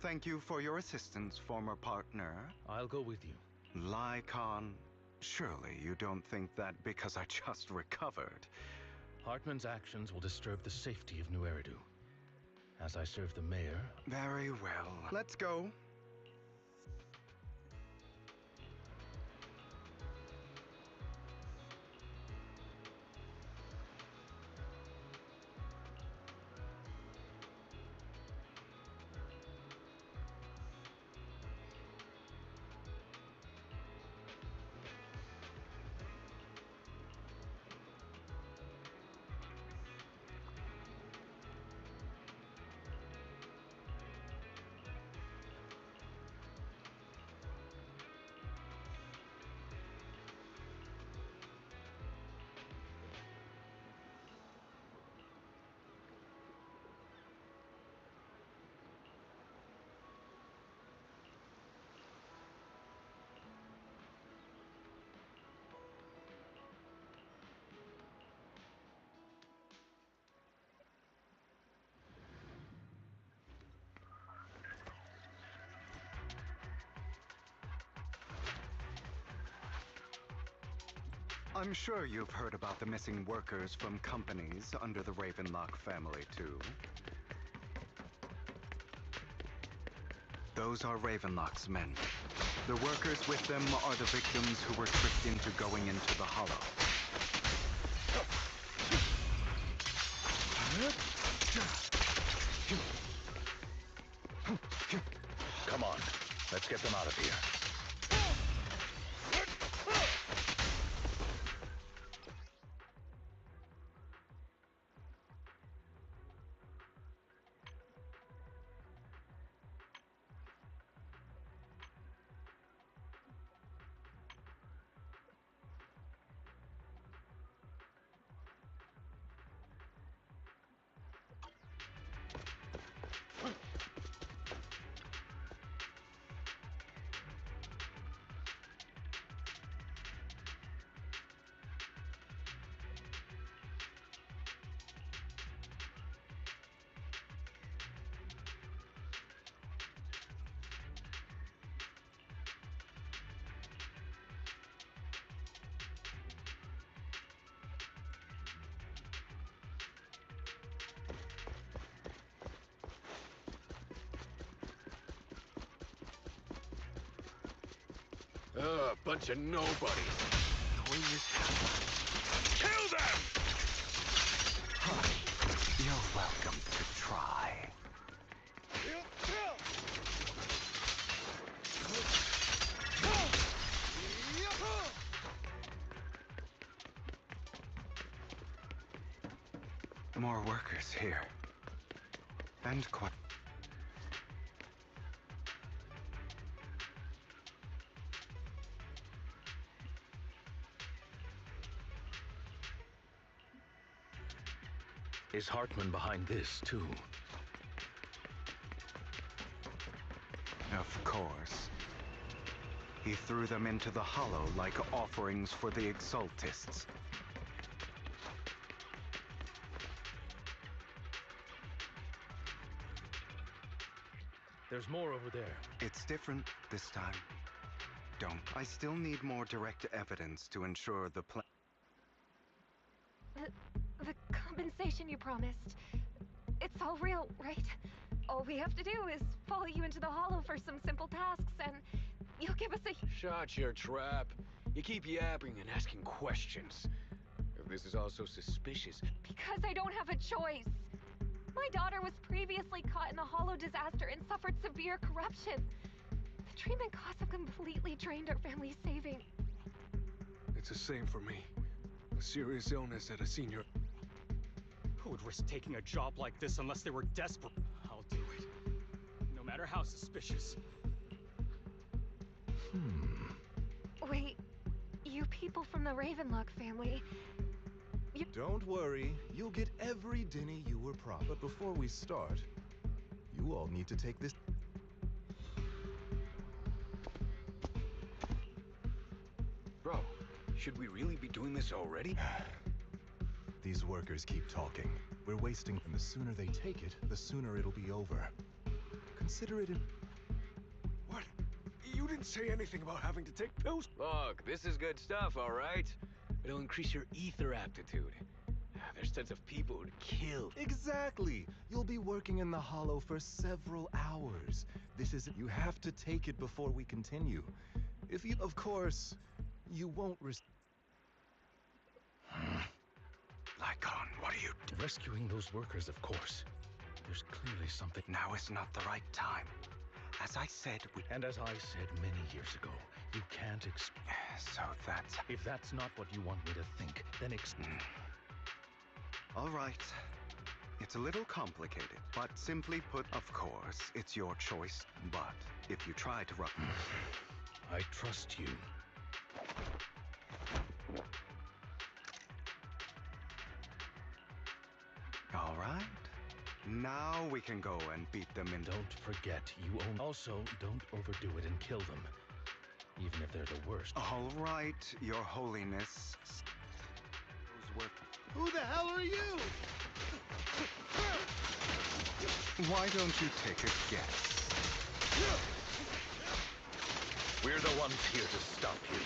Thank you for your assistance, former partner. I'll go with you. Lycon, surely you don't think that because I just recovered. Hartman's actions will disturb the safety of New Eridu. As I serve the mayor... Very well. Let's go. I'm sure you've heard about the missing workers from companies under the Ravenlock family, too. Those are Ravenlock's men. The workers with them are the victims who were tricked into going into the Hollow. Come on, let's get them out of here. Bunch of nobodies. Annoying as hell. Kill them! You're welcome to try. More workers here. And quite. Is Hartman behind this, too? Of course. He threw them into the Hollow like offerings for the Exaltists. There's more over there. It's different this time. Don't. I still need more direct evidence to ensure the plan. The compensation you promised. It's all real, right? All we have to do is follow you into the Hollow for some simple tasks, and you'll give us a... Shut your trap. You keep yapping and asking questions. If this is all so suspicious... Because I don't have a choice. My daughter was previously caught in a Hollow disaster and suffered severe corruption. The treatment costs have completely drained our family's savings. It's the same for me. A serious illness at a senior... Who would risk taking a job like this unless they were desperate? I'll do it. No matter how suspicious. Wait, people from the Ravenlock family. Don't worry, you'll get every dinny you were promised. But before we start, you all need to take this. Bro, should we really be doing this already? These workers keep talking. We're wasting, and the sooner they take it, the sooner it'll be over. Consider it What? You didn't say anything about having to take pills. Look, this is good stuff, all right? It'll increase your ether aptitude. There's tons of people to kill. Exactly! You'll be working in the Hollow for several hours. This is... You have to take it before we continue. If you... Of course, you won't Lycon, what are you... Rescuing those workers, of course. There's clearly something... Now is not the right time. As I said, And as I said many years ago, you can't So that's... If that's not what you want me to think, then All right. It's a little complicated, but simply put, of course, it's your choice. But if you try to I trust you. All right. Now we can go and beat them in... Don't forget, you own... Also, don't overdo it and kill them. Even if they're the worst. All right, Your Holiness. Who the hell are you? Why don't you take a guess? We're the ones here to stop you.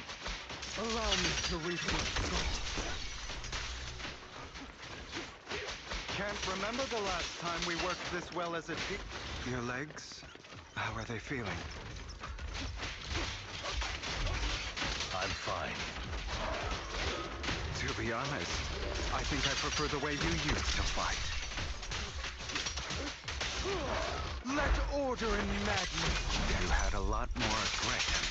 Allow me to refresh. Can't remember the last time we worked this well as a team. Your legs, how are they feeling? I'm fine. To be honest, I think I prefer the way you used to fight. Let order and madness. You had a lot more aggression.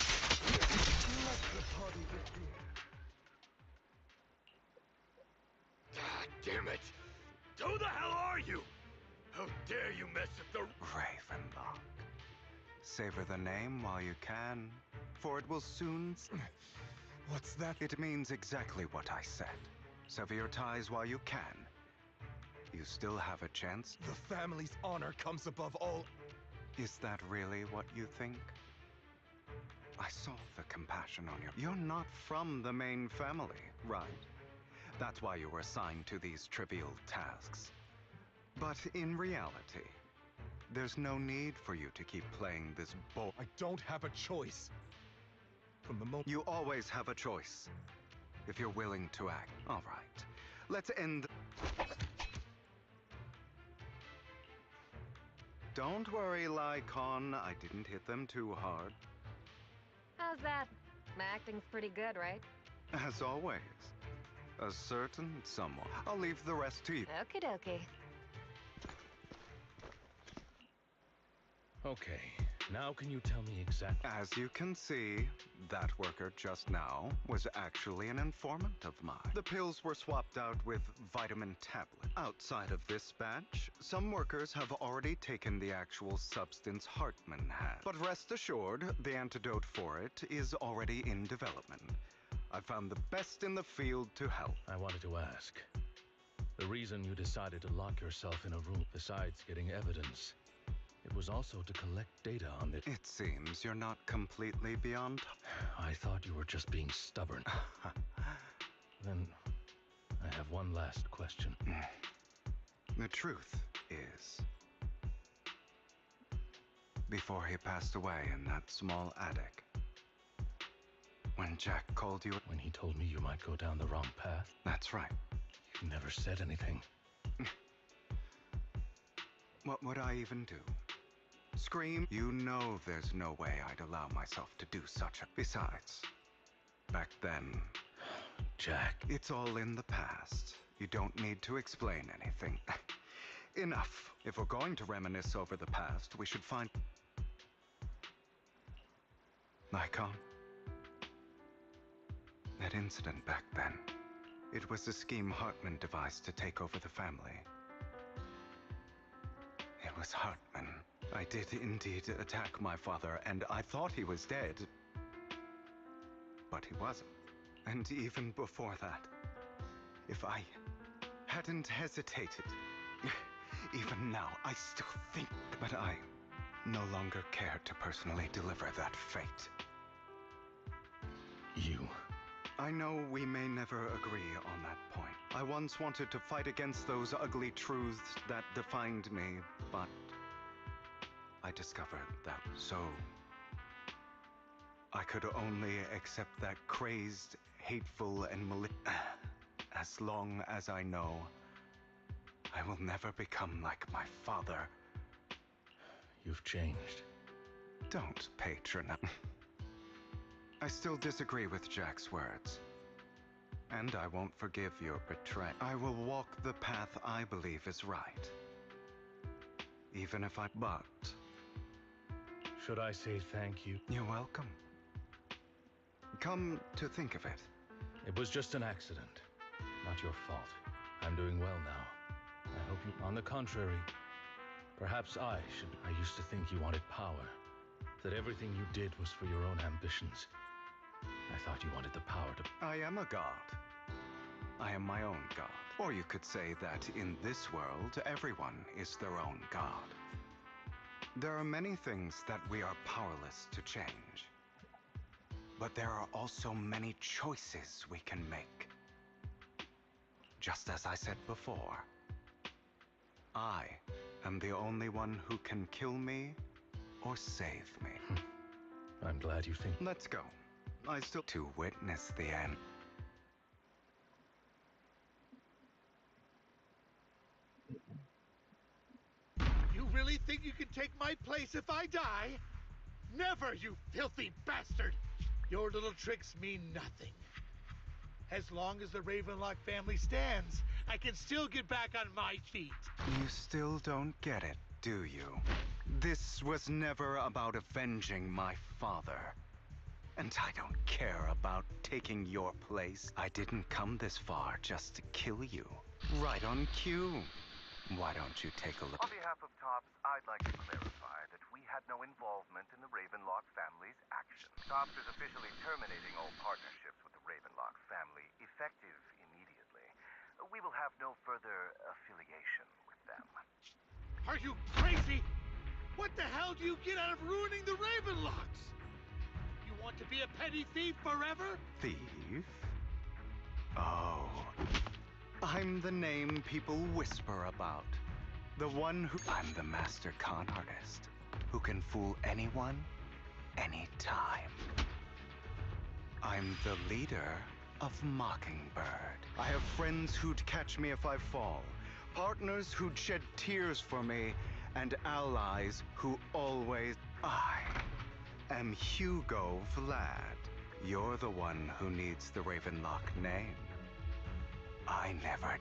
God damn it! Who the hell are you? How dare you mess with the... Ravenlock. Savor the name while you can, for it will soon... What's that? It means exactly what I said. Sever your ties while you can. You still have a chance. The family's honor comes above all. Is that really what you think? I saw the compassion on you. You're not from the main family, right? That's why you were assigned to these trivial tasks. But in reality, there's no need for you to keep playing this I don't have a choice. From the moment... You always have a choice. If you're willing to act. All right. Let's end... Don't worry, Lycon. I didn't hit them too hard. How's that? My acting's pretty good, right? As always. A certain someone. I'll leave the rest to you. Okie dokie. Okay, now can you tell me exactly... As you can see, that worker just now was actually an informant of mine. The pills were swapped out with vitamin tablet. Outside of this batch, some workers have already taken the actual substance Hartman had. But rest assured, the antidote for it is already in development. I found the best in the field to help. I wanted to ask. The reason you decided to lock yourself in a room besides getting evidence, it was also to collect data on it. It seems you're not completely beyond... I thought you were just being stubborn. Then, I have one last question. The truth is... Before he passed away in that small attic, when Jack called you... When he told me you might go down the wrong path? That's right. You never said anything. What would I even do? Scream? You know there's no way I'd allow myself to do such a... Besides, back then... Jack. It's all in the past. You don't need to explain anything. Enough. If we're going to reminisce over the past, we should find... Lycon? That incident back then, it was a scheme Hartman devised to take over the family. It was Hartman. I did indeed attack my father, and I thought he was dead. But he wasn't. And even before that, if I hadn't hesitated, even now, I still think, but I no longer care to personally deliver that fate. You. I know we may never agree on that point. I once wanted to fight against those ugly truths that defined me, but I discovered that so I could only accept that crazed, hateful, and as long as I know I will never become like my father. You've changed. Don't patronize. I still disagree with Jack's words. And I won't forgive your betrayal. I will walk the path I believe is right. Even if I... But... Should I say thank you? You're welcome. Come to think of it. It was just an accident. Not your fault. I'm doing well now. I hope you... On the contrary, perhaps I should... I used to think you wanted power. That everything you did was for your own ambitions. I thought you wanted the power to... I am a god. I am my own god. Or you could say that in this world, everyone is their own god. There are many things that we are powerless to change. But there are also many choices we can make. Just as I said before, I am the only one who can kill me or save me. I'm glad you think... Let's go. I still... To witness the end. You really think you can take my place if I die? Never, you filthy bastard! Your little tricks mean nothing. As long as the Ravenlock family stands, I can still get back on my feet. You still don't get it, do you? This was never about avenging my father. And I don't care about taking your place. I didn't come this far just to kill you. Right on cue. Why don't you take a look? On behalf of TOPS, I'd like to clarify that we had no involvement in the Ravenlock family's actions. TOPS is officially terminating all partnerships with the Ravenlock family, effective immediately. We will have no further affiliation with them. Are you crazy? What the hell do you get out of ruining the Ravenlocks? You want to be a petty thief forever? Thief? Oh. I'm the name people whisper about. The one who... I'm the master con artist, who can fool anyone, anytime. I'm the leader of Mockingbird. I have friends who'd catch me if I fall, partners who'd shed tears for me, and allies who always... I am Hugo Vlad. You're the one who needs the Ravenlock name. I never...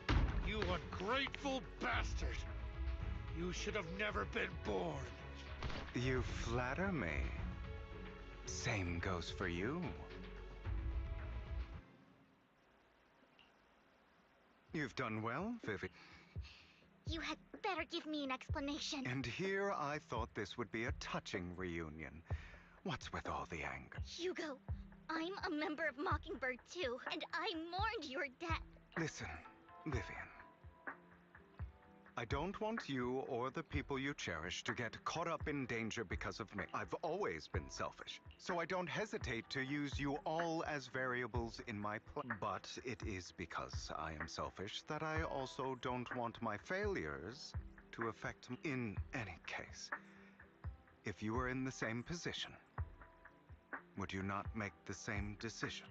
You ungrateful bastard! You should have never been born. You flatter me. Same goes for you. You've done well, Vivi. You had better give me an explanation. And here I thought this would be a touching reunion. What's with all the anger? Hugo, I'm a member of Mockingbird too, and I mourned your death. Listen, Vivian. I don't want you or the people you cherish to get caught up in danger because of me. I've always been selfish, so I don't hesitate to use you all as variables in my plan. But it is because I am selfish that I also don't want my failures to affect me. In any case, if you were in the same position, would you not make the same decision?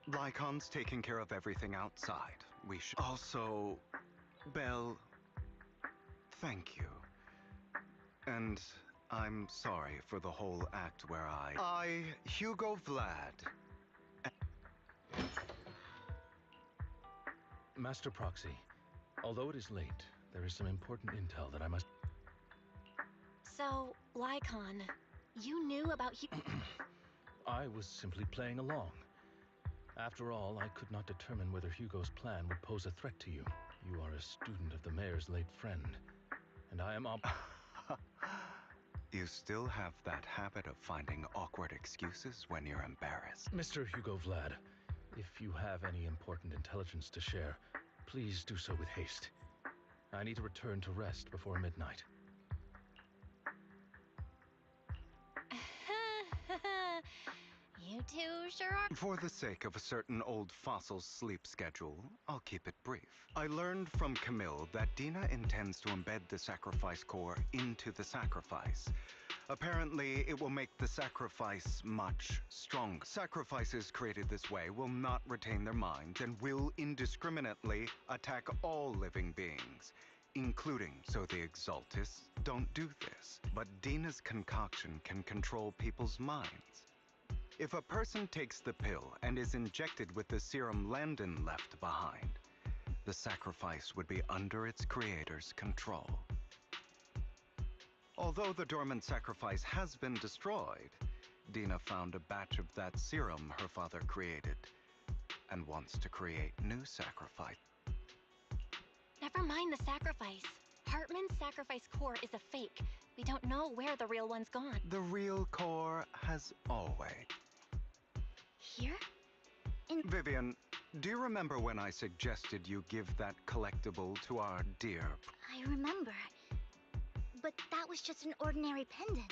Lycon's taking care of everything outside. We should... Also, Belle, thank you. And I'm sorry for the whole act where I, Hugo Vlad... Master Proxy, although it is late, there is some important intel that I must... So, Lycon, you knew about I was simply playing along. After all, I could not determine whether Hugo's plan would pose a threat to you. You are a student of the mayor's late friend, and I am You still have that habit of finding awkward excuses when you're embarrassed. Mr. Hugo Vlad, if you have any important intelligence to share, please do so with haste. I need to return to rest before midnight. You two sure are. For the sake of a certain old fossil's sleep schedule, I'll keep it brief. I learned from Camille that Dina intends to embed the sacrifice core into the sacrifice. Apparently, it will make the sacrifice much stronger. Sacrifices created this way will not retain their minds and will indiscriminately attack all living beings, including. So the Exaltists don't do this. But Dina's concoction can control people's minds. If a person takes the pill and is injected with the serum Landon left behind, the sacrifice would be under its creator's control. Although the dormant sacrifice has been destroyed, Dina found a batch of that serum her father created and wants to create new sacrifice. Never mind the sacrifice. Hartman's sacrifice core is a fake. We don't know where the real one's gone. The real core has always. Here? Vivian, do you remember when I suggested you give that collectible to our dear... I remember. But that was just an ordinary pendant.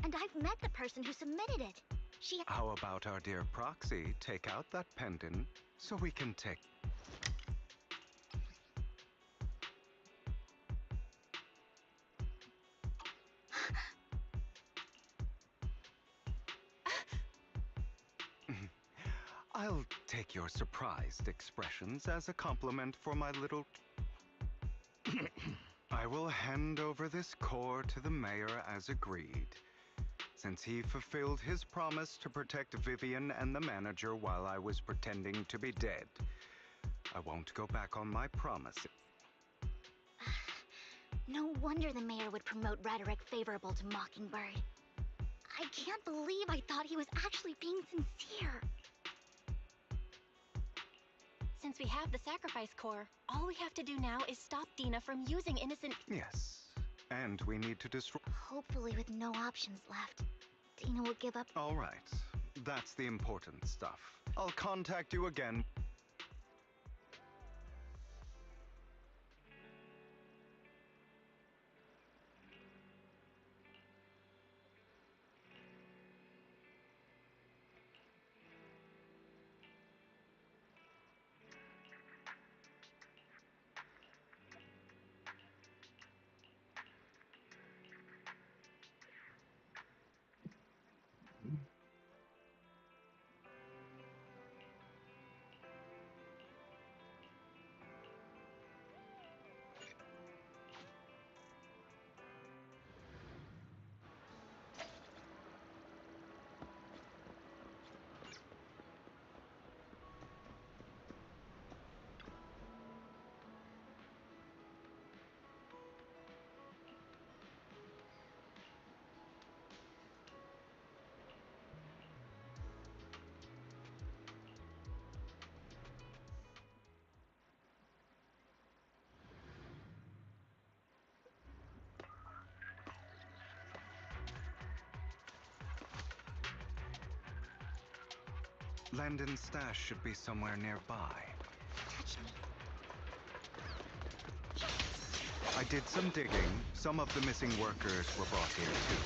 And I've met the person who submitted it. She... How about our dear Proxy take out that pendant so we can take... I'll take your surprised expressions as a compliment for my little... I will hand over this core to the mayor as agreed, since he fulfilled his promise to protect Vivian and the manager while I was pretending to be dead. I won't go back on my promise. No wonder the mayor would promote rhetoric favorable to Mockingbird. I can't believe I thought he was actually being sincere. Since we have the sacrifice core, all we have to do now is stop Dina from using innocent... Yes, and we need to destroy... Hopefully with no options left, Dina will give up... All right, that's the important stuff. I'll contact you again. Landon's stash should be somewhere nearby. Touch me. I did some digging. Some of the missing workers were brought here too.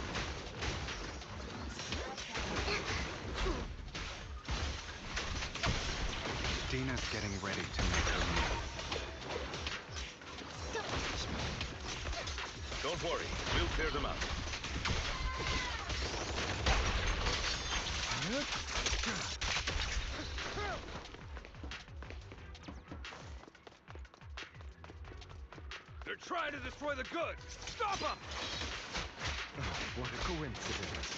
Dina's getting ready to make her move. Don't touch me. Don't worry, we'll clear them out. They're trying to destroy the goods! Stop them! What a coincidence.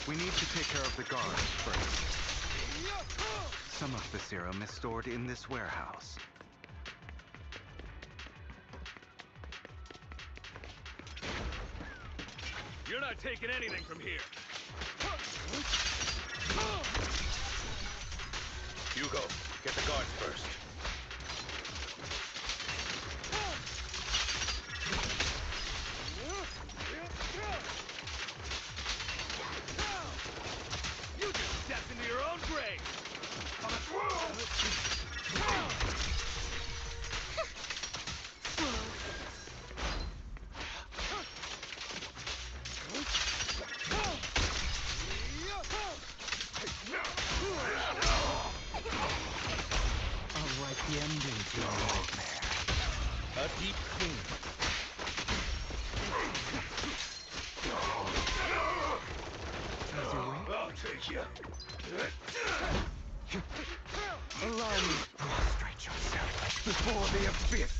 We need to take care of the guards first. Some of the serum is stored in this warehouse. You're not taking anything from here! Hugo, get the guards first. Deep clean. I'll take you. Allow me. Prostrate yourself before the abyss.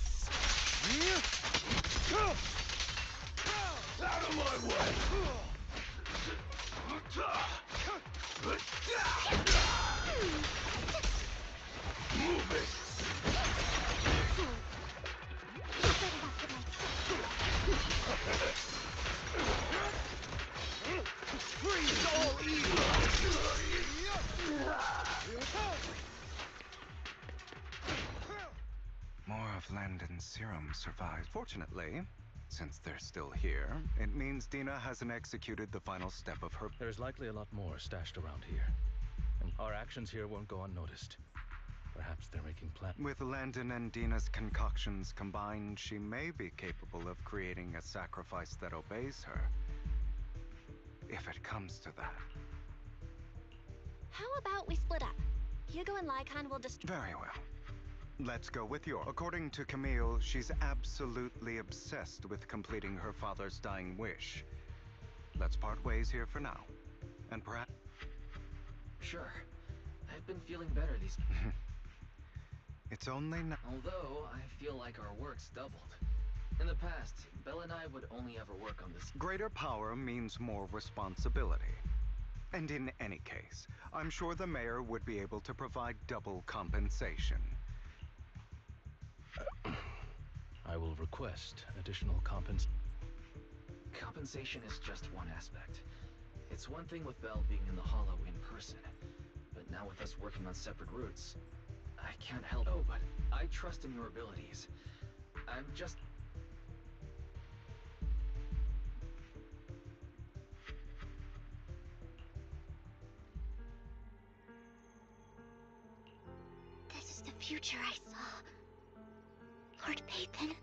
Out of my way! Move it! Freeze all evil! More of Landon's serum survives. Fortunately, since they're still here, it means Dina hasn't executed the final step of her. There's likely a lot more stashed around here. And our actions here won't go unnoticed. Perhaps they're making plans. With Landon and Dina's concoctions combined, she may be capable of creating a sacrifice that obeys her. If it comes to that. How about we split up? Hugo and Lycon will Very well. Let's go with your. According to Camille, she's absolutely obsessed with completing her father's dying wish. Let's part ways here for now. And perhaps... Sure. I've been feeling better these... It's only now. Although, I feel like our work's doubled. In the past, Belle and I would only ever work on this. Greater power means more responsibility. And in any case, I'm sure the mayor would be able to provide double compensation. I will request additional Compensation is just one aspect. It's one thing with Belle being in the Hollow in person, but now with us working on separate routes, I can't help. Oh, but I trust in your abilities. I'm just... This is the future I saw. Lord Pathan.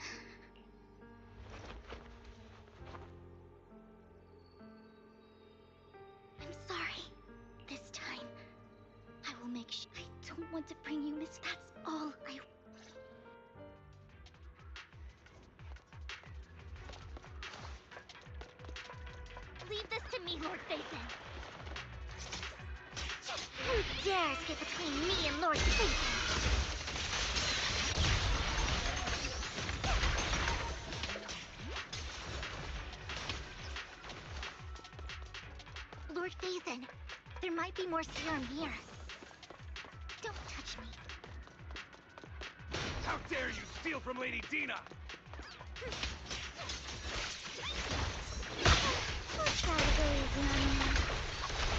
I'm sorry. This time, I will make sure. I don't want to bring you miss. That's all I... Leave this to me, Lord Pathan. Who dares get between me and Lord Pathan? Lord Phaethon, there might be more serum here. Don't touch me. How dare you steal from Lady Dina! Let's try to go easy on you.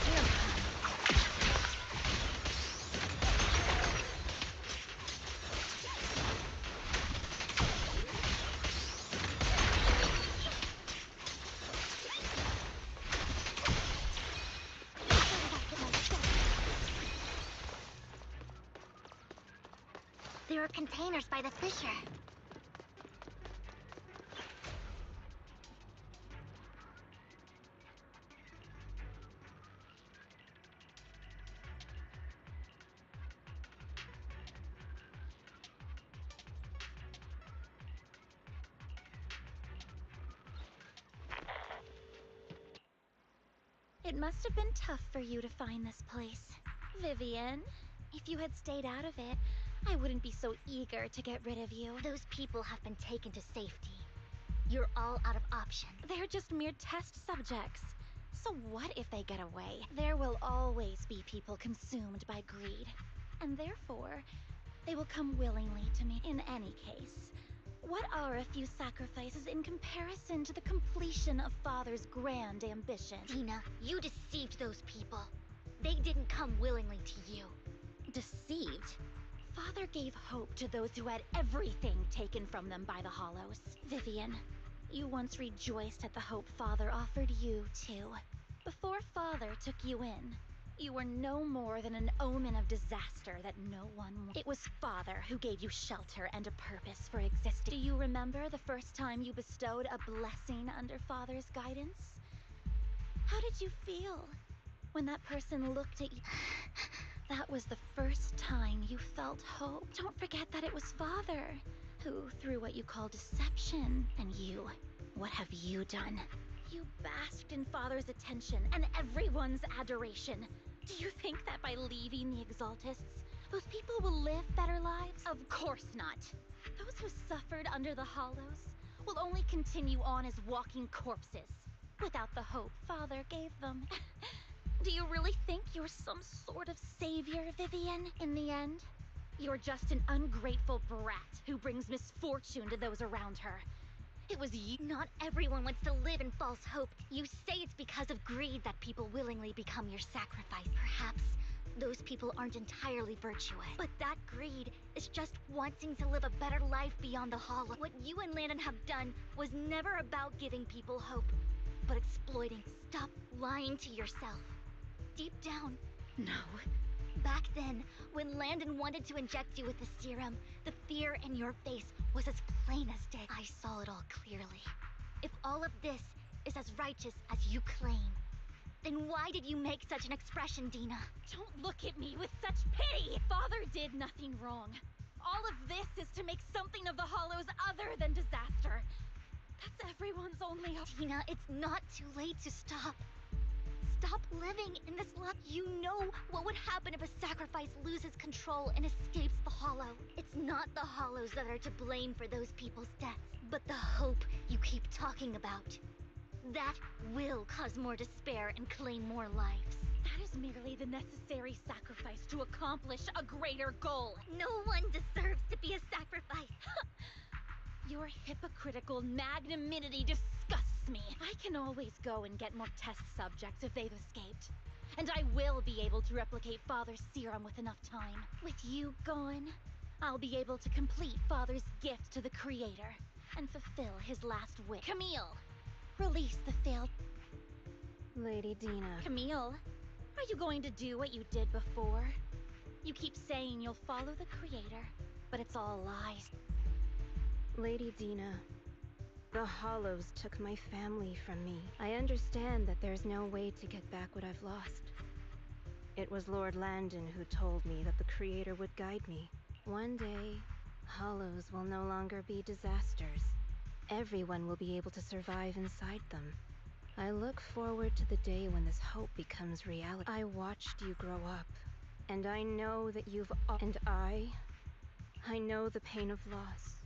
You're fine. There are containers by the fissure. It must have been tough for you to find this place. Vivian, if you had stayed out of it, I wouldn't be so eager to get rid of you. Those people have been taken to safety. You're all out of options. They're just mere test subjects. So what if they get away? There will always be people consumed by greed. And therefore, they will come willingly to me. In any case, what are a few sacrifices in comparison to the completion of Father's grand ambition? Dina, you deceived those people. They didn't come willingly to you. Deceived? Father gave hope to those who had everything taken from them by the Hollows. Vivian, you once rejoiced at the hope Father offered you, too. Before Father took you in, you were no more than an omen of disaster that no one... It was Father who gave you shelter and a purpose for existing. Do you remember the first time you bestowed a blessing under Father's guidance? How did you feel when that person looked at you? That was the first time you felt hope. Don't forget that it was Father who, through what you call deception, and you, what have you done? You basked in Father's attention and everyone's adoration. Do you think that by leaving the Exaltists, those people will live better lives? Of course not. Those who suffered under the Hollows will only continue on as walking corpses, without the hope Father gave them. Do you really think you're some sort of savior, Vivian, in the end? You're just an ungrateful brat who brings misfortune to those around her. It was you. Not everyone wants to live in false hope. You say it's because of greed that people willingly become your sacrifice. Perhaps those people aren't entirely virtuous. But that greed is just wanting to live a better life beyond the Hollow. What you and Landon have done was never about giving people hope, but exploiting. Stop lying to yourself. Deep down, No. back then, when Landon wanted to inject you with the serum, the fear in your face was as plain as day. I saw it all clearly. If all of this is as righteous as you claim, then why did you make such an expression, Dina? Don't look at me with such pity! Father did nothing wrong. All of this is to make something of the Hollows other than disaster. That's everyone's only hope. Dina, it's not too late to stop. Stop living in this life. You know what would happen if a sacrifice loses control and escapes the Hollow. It's not the Hollows that are to blame for those people's deaths, but the hope you keep talking about. That will cause more despair and claim more lives. That is merely the necessary sacrifice to accomplish a greater goal. No one deserves to be a sacrifice. Your hypocritical magnanimity disgusts me. I can always go and get more test subjects if they've escaped. And I will be able to replicate Father's serum with enough time. With you gone, I'll be able to complete Father's gift to the Creator and fulfill his last wish. Camille, release the failed... Lady Dina. Camille, are you going to do what you did before? You keep saying you'll follow the Creator, but it's all lies. Lady Dina, the Hollows took my family from me. I understand that there's no way to get back what I've lost. It was Lord Landon who told me that the Creator would guide me. One day, Hollows will no longer be disasters. Everyone will be able to survive inside them. I look forward to the day when this hope becomes reality. I watched you grow up, and I know that you've... And I know the pain of loss.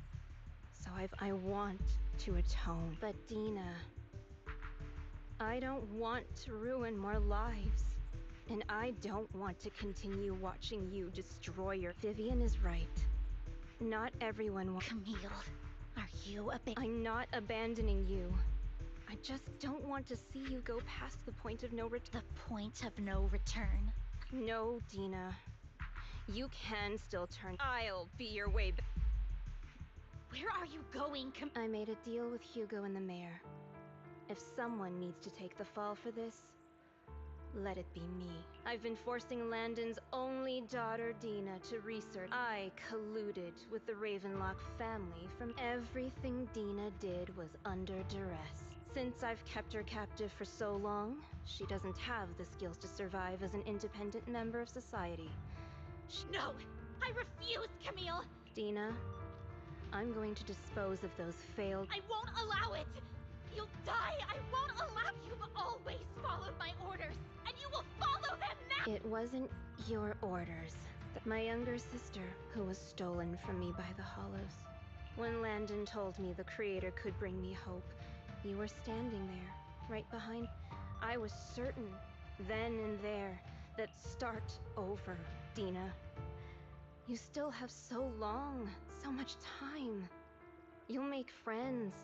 So I want to atone. But Dina, I don't want to ruin more lives. And I don't want to continue watching you destroy your... Vivian is right. Not everyone will... Camille, are you I'm not abandoning you. I just don't want to see you go past the point of no return. The point of no return? No, Dina. You can still turn. I'll be your way back. Where are you going, I made a deal with Hugo and the mayor. If someone needs to take the fall for this, let it be me. I've been forcing Landon's only daughter, Dina, to research. I colluded with the Ravenlock family from everything Dina did was under duress. Since I've kept her captive for so long, she doesn't have the skills to survive as an independent member of society. No! I refuse, Camille! Dina, I'm going to dispose of those failed... I won't allow it! You'll die! I won't allow... You've always followed my orders, and you will follow them now! It wasn't your orders. My younger sister, who was stolen from me by the Hollows. When Landon told me the Creator could bring me hope, you were standing there, right behind. I was certain, then and there, that start over, Dina. You still have so long, so much time. You'll make friends,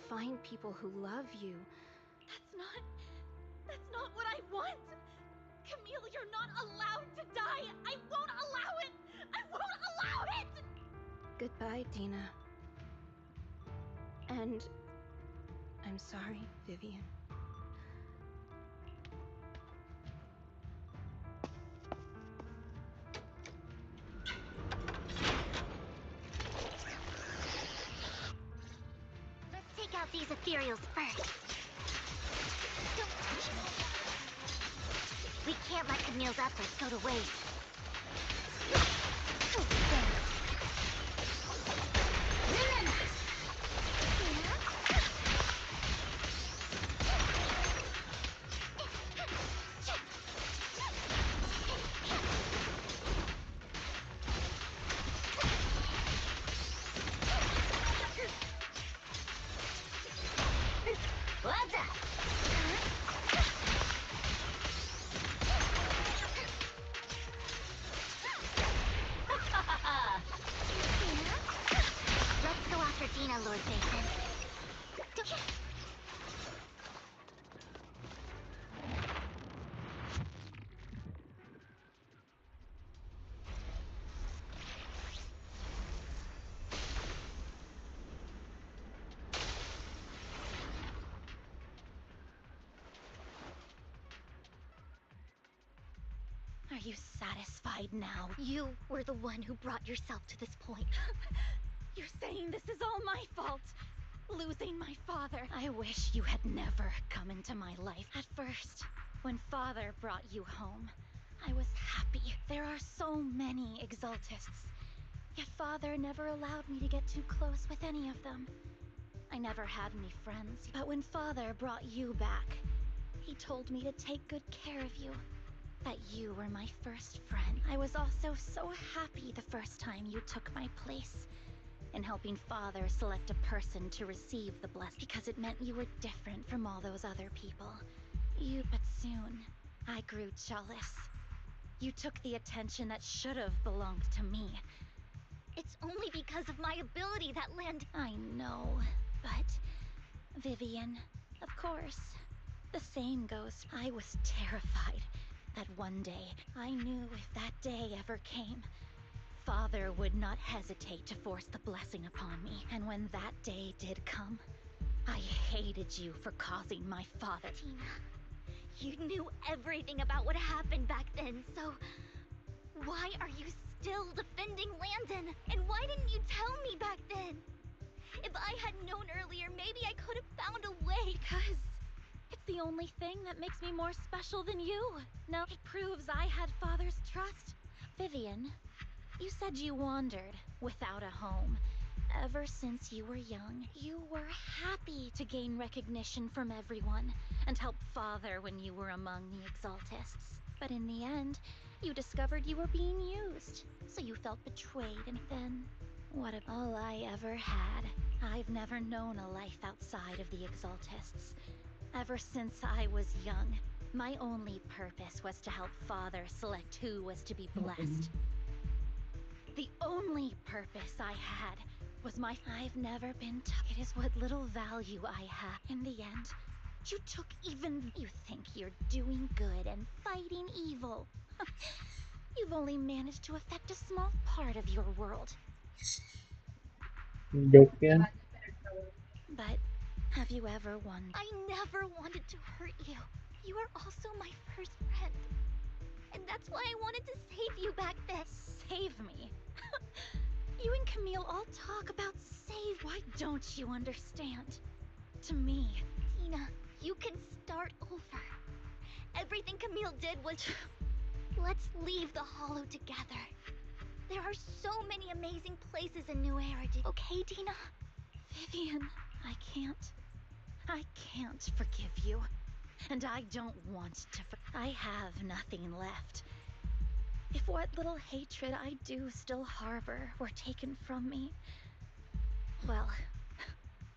find people who love you. That's not what I want! Camille, you're not allowed to die! I won't allow it! I won't allow it! Goodbye, Dina. And I'm sorry, Vivian. Let's take out these ethereals first. We can't let Camille's efforts go to waste. you satisfied now? You were the one who brought yourself to this point. You're saying this is all my fault? Losing my father. I wish you had never come into my life. At first, when father brought you home, I was happy. There are so many exaltists. Yet father never allowed me to get too close with any of them. I never had any friends. But when father brought you back, he told me to take good care of you. That you were my first friend. I was also so happy the first time you took my place in helping father select a person to receive the blessing, because it meant you were different from all those other people. But soon, I grew jealous. You took the attention that should have belonged to me. It's only because of my ability that I know, but Vivian, of course. The same goes. I was terrified that one day, I knew if that day ever came, father would not hesitate to force the blessing upon me. And when that day did come, I hated you for causing my father. Tina, you knew everything about what happened back then, so why are you still defending Landon? And why didn't you tell me back then? If I had known earlier, maybe I could have found a way. Because it's the only thing that makes me more special than you. No, it proves I had father's trust. Vivian, you said you wandered without a home. Ever since you were young, you were happy to gain recognition from everyone and help father when you were among the exaltists. But in the end, you discovered you were being used, so you felt betrayed, and then what if all I ever had? I've never known a life outside of the exaltists. Ever since I was young, my only purpose was to help father select who was to be blessed. The only purpose I had was I've never been It is what little value I have. In the end, you took even... You think you're doing good and fighting evil. You've only managed to affect a small part of your world. देखते हैं But have you ever wondered? I never wanted to hurt you. You are also my first friend. And that's why I wanted to save you back then. Save me? You and Camille all talk about save. Why don't you understand? To me, Tina, you can start over. Everything Camille did was... Let's leave the Hollow together. There are so many amazing places in New Era. Okay, Tina? Vivian, I can't forgive you. And I don't want to I have nothing left. If what little hatred I do still harbor were taken from me, well,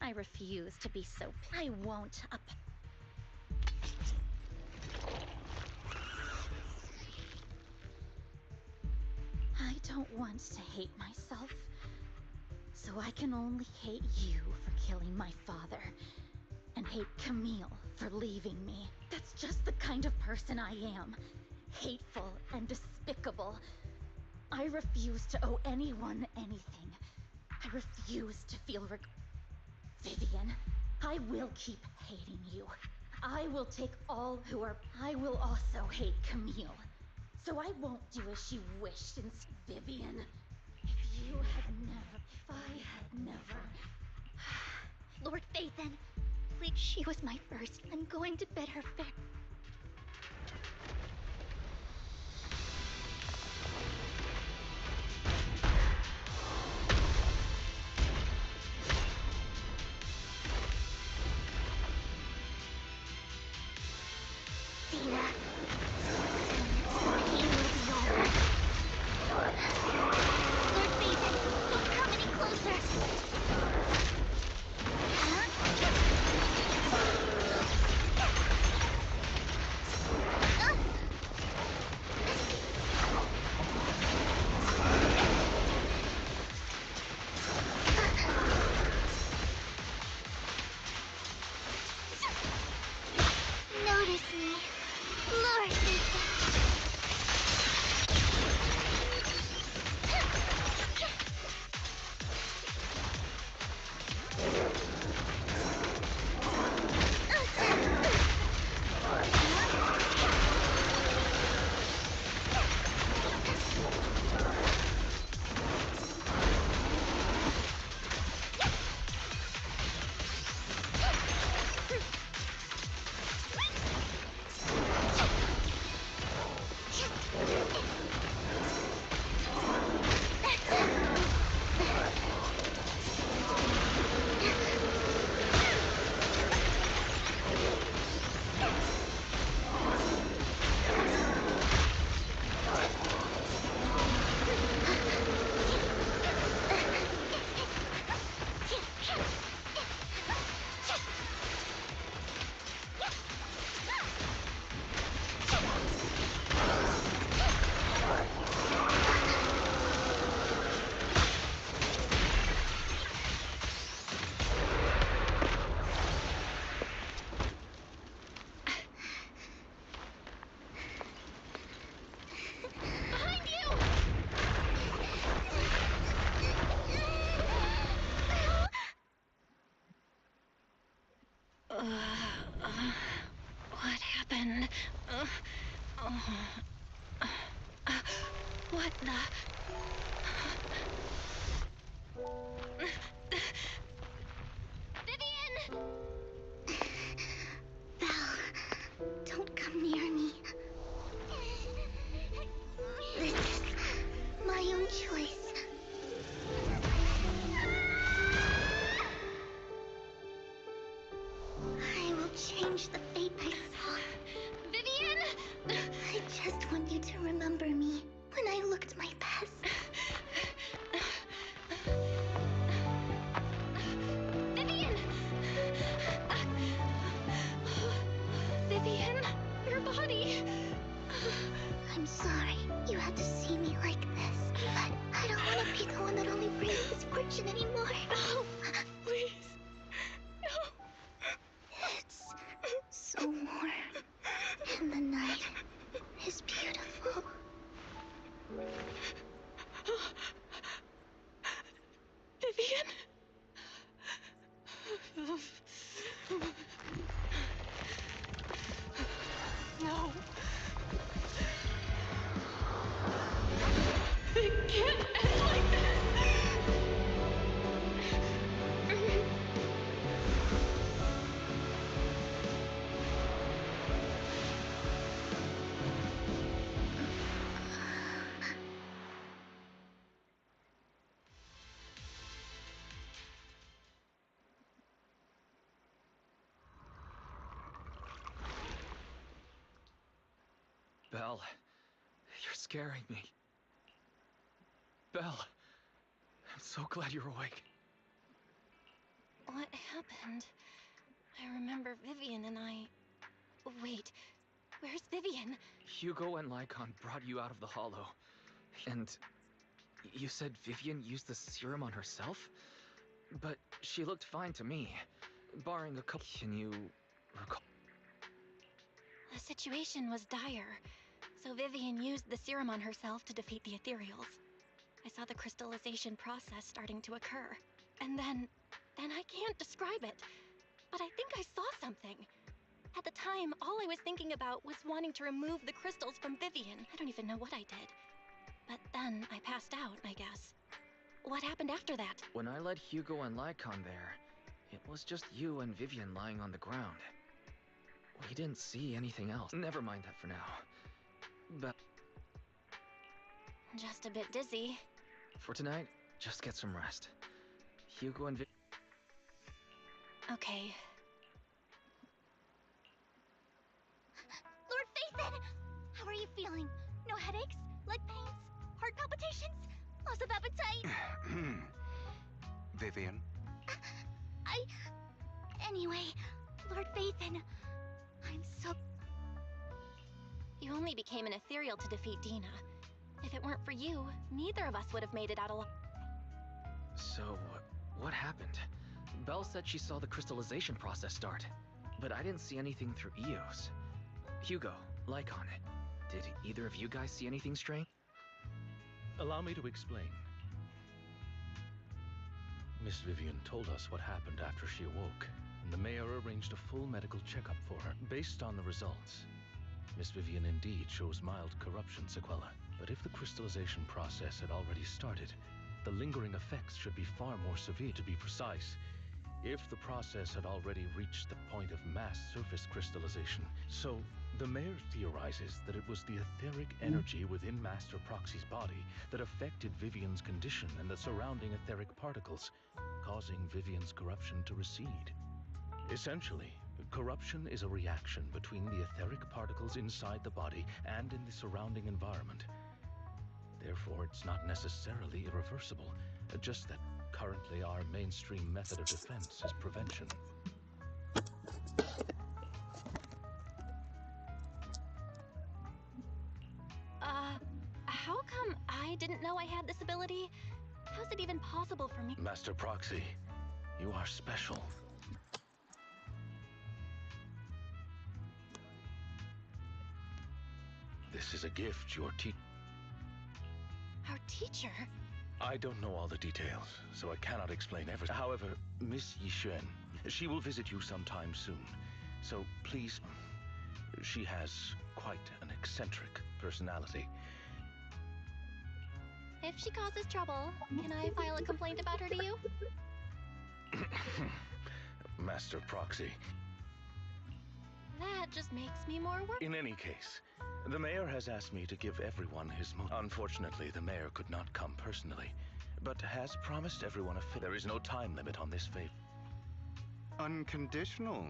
I refuse to be so... I won't I don't want to hate myself, so I can only hate you for killing my father, and hate Camille for leaving me. That's just the kind of person I am. Hateful and despicable. I refuse to owe anyone anything. I refuse to feel Vivian, I will keep hating you. I will take all who are... I will also hate Camille. So I won't do as she wished and... Vivian, if I had never... Lord Phaethon, please, she was my first. I'm going to bid her fair. Tina, he will be all right. Lord Phaethon, don't come any closer. Huh? What the? Vivian! Val, don't come near me. This is my own choice. I will change the fate I saw. Vivian! I just want you to remember me when I looked my best. Vivian! Vivian, your body. I'm sorry you had to see me like this, but I don't want to be the one that only brings misfortune anymore. No, please. No. It's so warm, and the night is beautiful. Vivian? No. It can't end like this. Belle, you're scaring me. Belle, I'm so glad you're awake. What happened? I remember Vivian and I... Wait, where's Vivian? Hugo and Lycon brought you out of the hollow. And you said Vivian used the serum on herself? But she looked fine to me, barring a couple... Can you recall? The situation was dire, so Vivian used the serum on herself to defeat the ethereals. I saw the crystallization process starting to occur. And then I can't describe it. But I think I saw something. At the time, all I was thinking about was wanting to remove the crystals from Vivian. I don't even know what I did. But then I passed out, I guess. What happened after that? When I led Hugo and Lycon there, it was just you and Vivian lying on the ground. We didn't see anything else. Never mind that for now. But Just a bit dizzy. for tonight, just get some rest. Hugo and Vivian... Okay. Lord Phaethon! How are you feeling? No headaches? Leg pains? Heart palpitations? Loss of appetite? Vivian? Anyway, Lord Phaethon, I'm so... You only became an ethereal to defeat Dina. If it weren't for you, neither of us would have made it out alive. So, what happened? Belle said she saw the crystallization process start, but I didn't see anything through EOS. Hugo, Lycon, did either of you guys see anything strange? Allow me to explain. Miss Vivian told us what happened after she awoke, and the mayor arranged a full medical checkup for her. Based on the results, Miss Vivian indeed shows mild corruption sequelae. But if the crystallization process had already started, the lingering effects should be far more severe. To be precise, if the process had already reached the point of mass surface crystallization. So, the mayor theorizes that it was the etheric energy within Master Proxy's body that affected Vivian's condition and the surrounding etheric particles, causing Vivian's corruption to recede. Essentially, corruption is a reaction between the etheric particles inside the body and in the surrounding environment. Therefore, it's not necessarily irreversible, just that currently our mainstream method of defense is prevention. How come I didn't know I had this ability? How's it even possible for me? Master Proxy, you are special. This is a gift your Our teacher? I don't know all the details, so I cannot explain everything. However, Miss Yixuan, she will visit you sometime soon. So please, she has quite an eccentric personality. If she causes trouble, can I file a complaint about her to you? Master Proxy. That just makes me more worried. In any case, the mayor has asked me to give everyone his Unfortunately, the mayor could not come personally, but has promised everyone there is no time limit on this favor. Unconditional,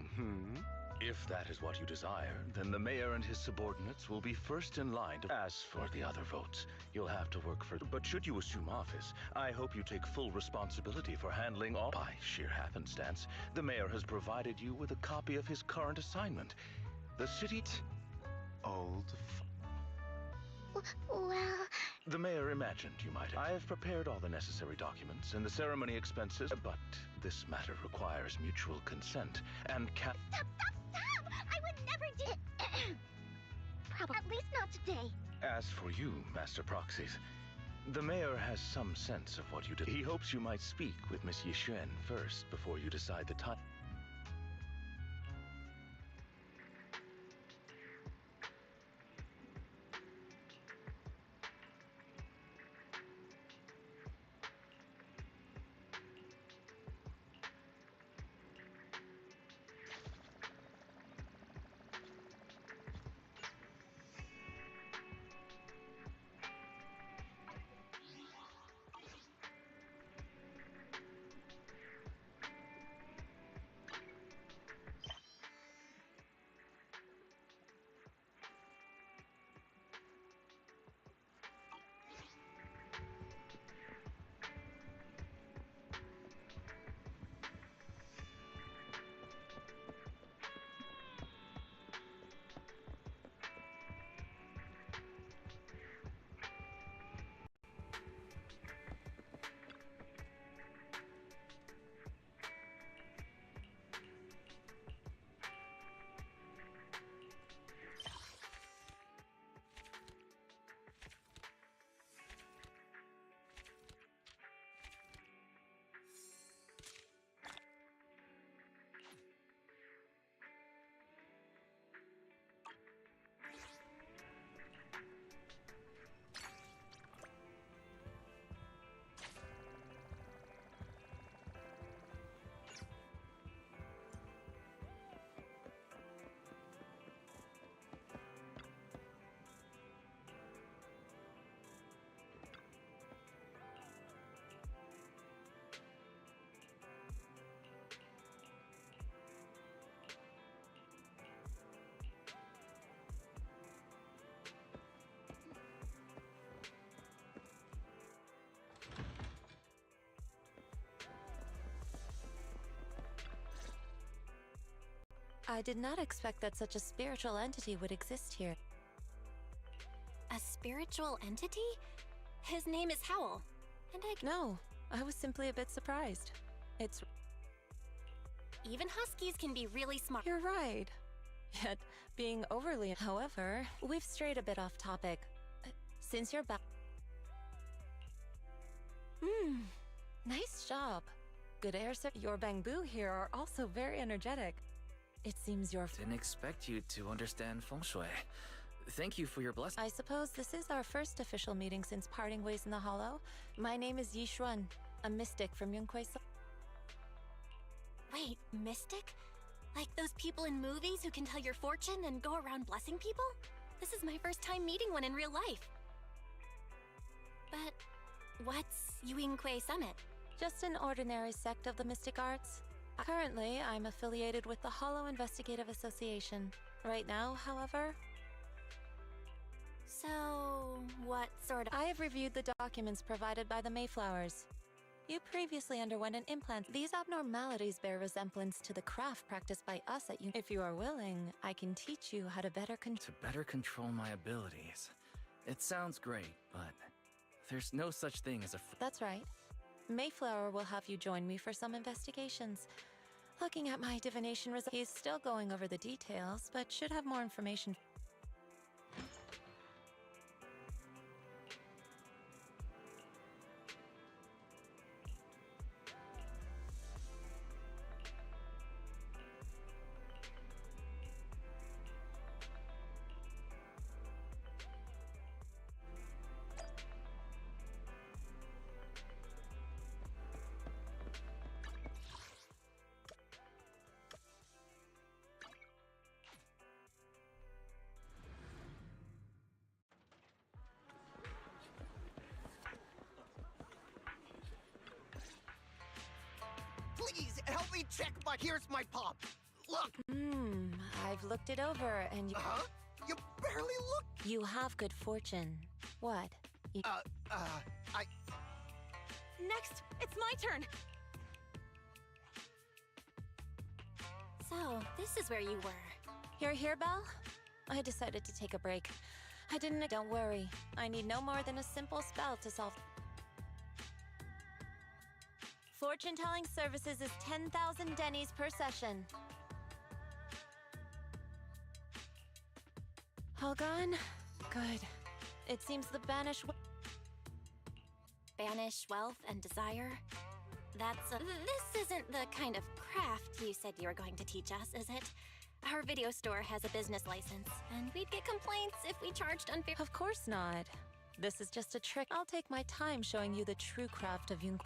If that is what you desire, then the mayor and his subordinates will be first in line to... As for the other votes, you'll have to work for... But should you assume office, I hope you take full responsibility for handling all... By sheer happenstance, the mayor has provided you with a copy of his current assignment. The city... Well... The mayor imagined you might... I have prepared all the necessary documents and the ceremony expenses, but this matter requires mutual consent and can... Stop! I would never do... Probably, at least not today. As for you, Master Proxies, the mayor has some sense of what you did. He hopes you might speak with Miss Yixuan first before you decide the time. I did not expect that such a spiritual entity would exist here. A spiritual entity? His name is Howl. And No, I was simply a bit surprised. It's... Even huskies can be really smart. You're right. Yet, being overly... However, we've strayed a bit off topic. Since you're back... Nice job. Good air, sir. Your bamboo here are also very energetic. It seems you're... Didn't expect you to understand feng shui. Thank you for your blessing. I suppose this is our first official meeting since parting ways in the Hollow. My name is Yixuan, a mystic from Yunquei. Wait, mystic? Like those people in movies who can tell your fortune and go around blessing people? This is my first time meeting one in real life. But what's Yunquei Summit? Just an ordinary sect of the mystic arts. Currently, I'm affiliated with the Hollow Investigative Association. Right now, however... So, what sort of... I have reviewed the documents provided by the Mayflowers. You previously underwent an implant. These abnormalities bear resemblance to the craft practiced by us at If you are willing, I can teach you how to better control my abilities. It sounds great, but there's no such thing as a... That's right. Mayflower will have you join me for some investigations. Looking at my divination results, he's still going over the details, but should have more information. help me check my... Here's my pop. Look! I've looked it over and you... Huh? You barely look... You have good fortune. What? I... Next, it's my turn. So, this is where you were. You're here, Belle? I decided to take a break. I didn't... Don't worry. I need no more than a simple spell to solve... Fortune-telling services is 10,000 dennies per session. All gone? Good. It seems the Banish wealth and desire? This isn't the kind of craft you said you were going to teach us, is it? Our video store has a business license, and we'd get complaints if we charged unfair— Of course not. This is just a trick. I'll take my time showing you the true craft of Yung...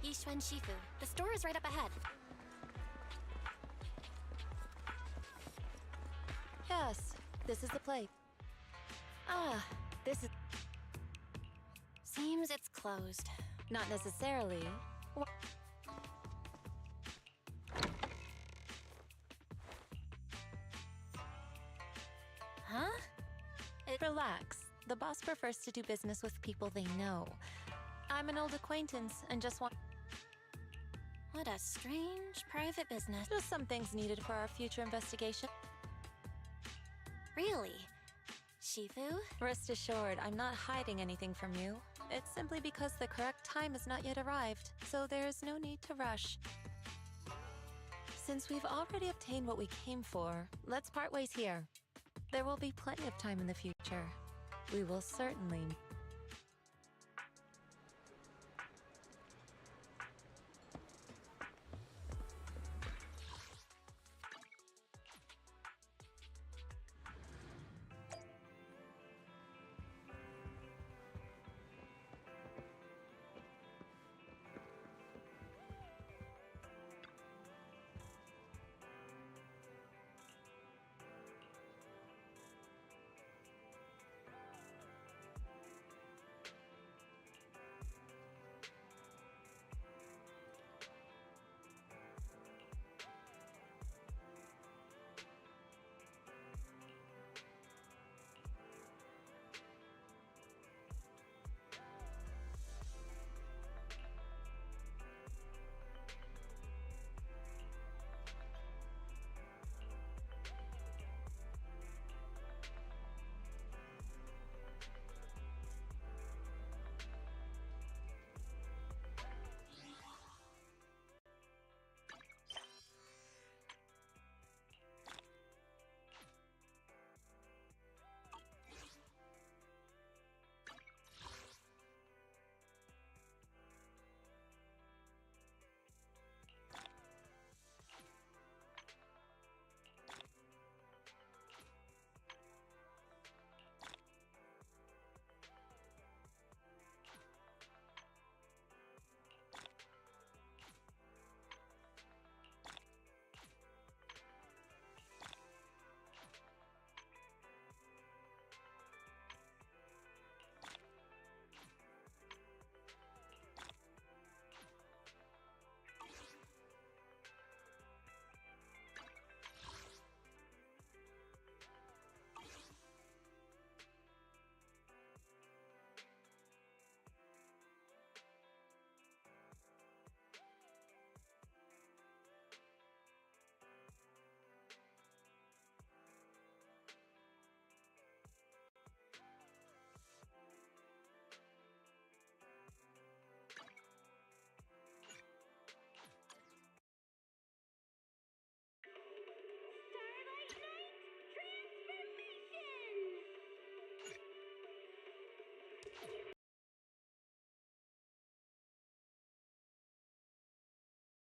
Yishuan Shifu. The store is right up ahead. Yes, this is the place. Ah, this is... Seems it's closed. Not necessarily. Huh? Relax. The boss prefers to do business with people they know. I'm an old acquaintance and just want... What a strange private business. Just some things needed for our future investigation. Really? Shifu? Rest assured, I'm not hiding anything from you. It's simply because the correct time has not yet arrived, so there's no need to rush. Since we've already obtained what we came for, let's part ways here. There will be plenty of time in the future. We will certainly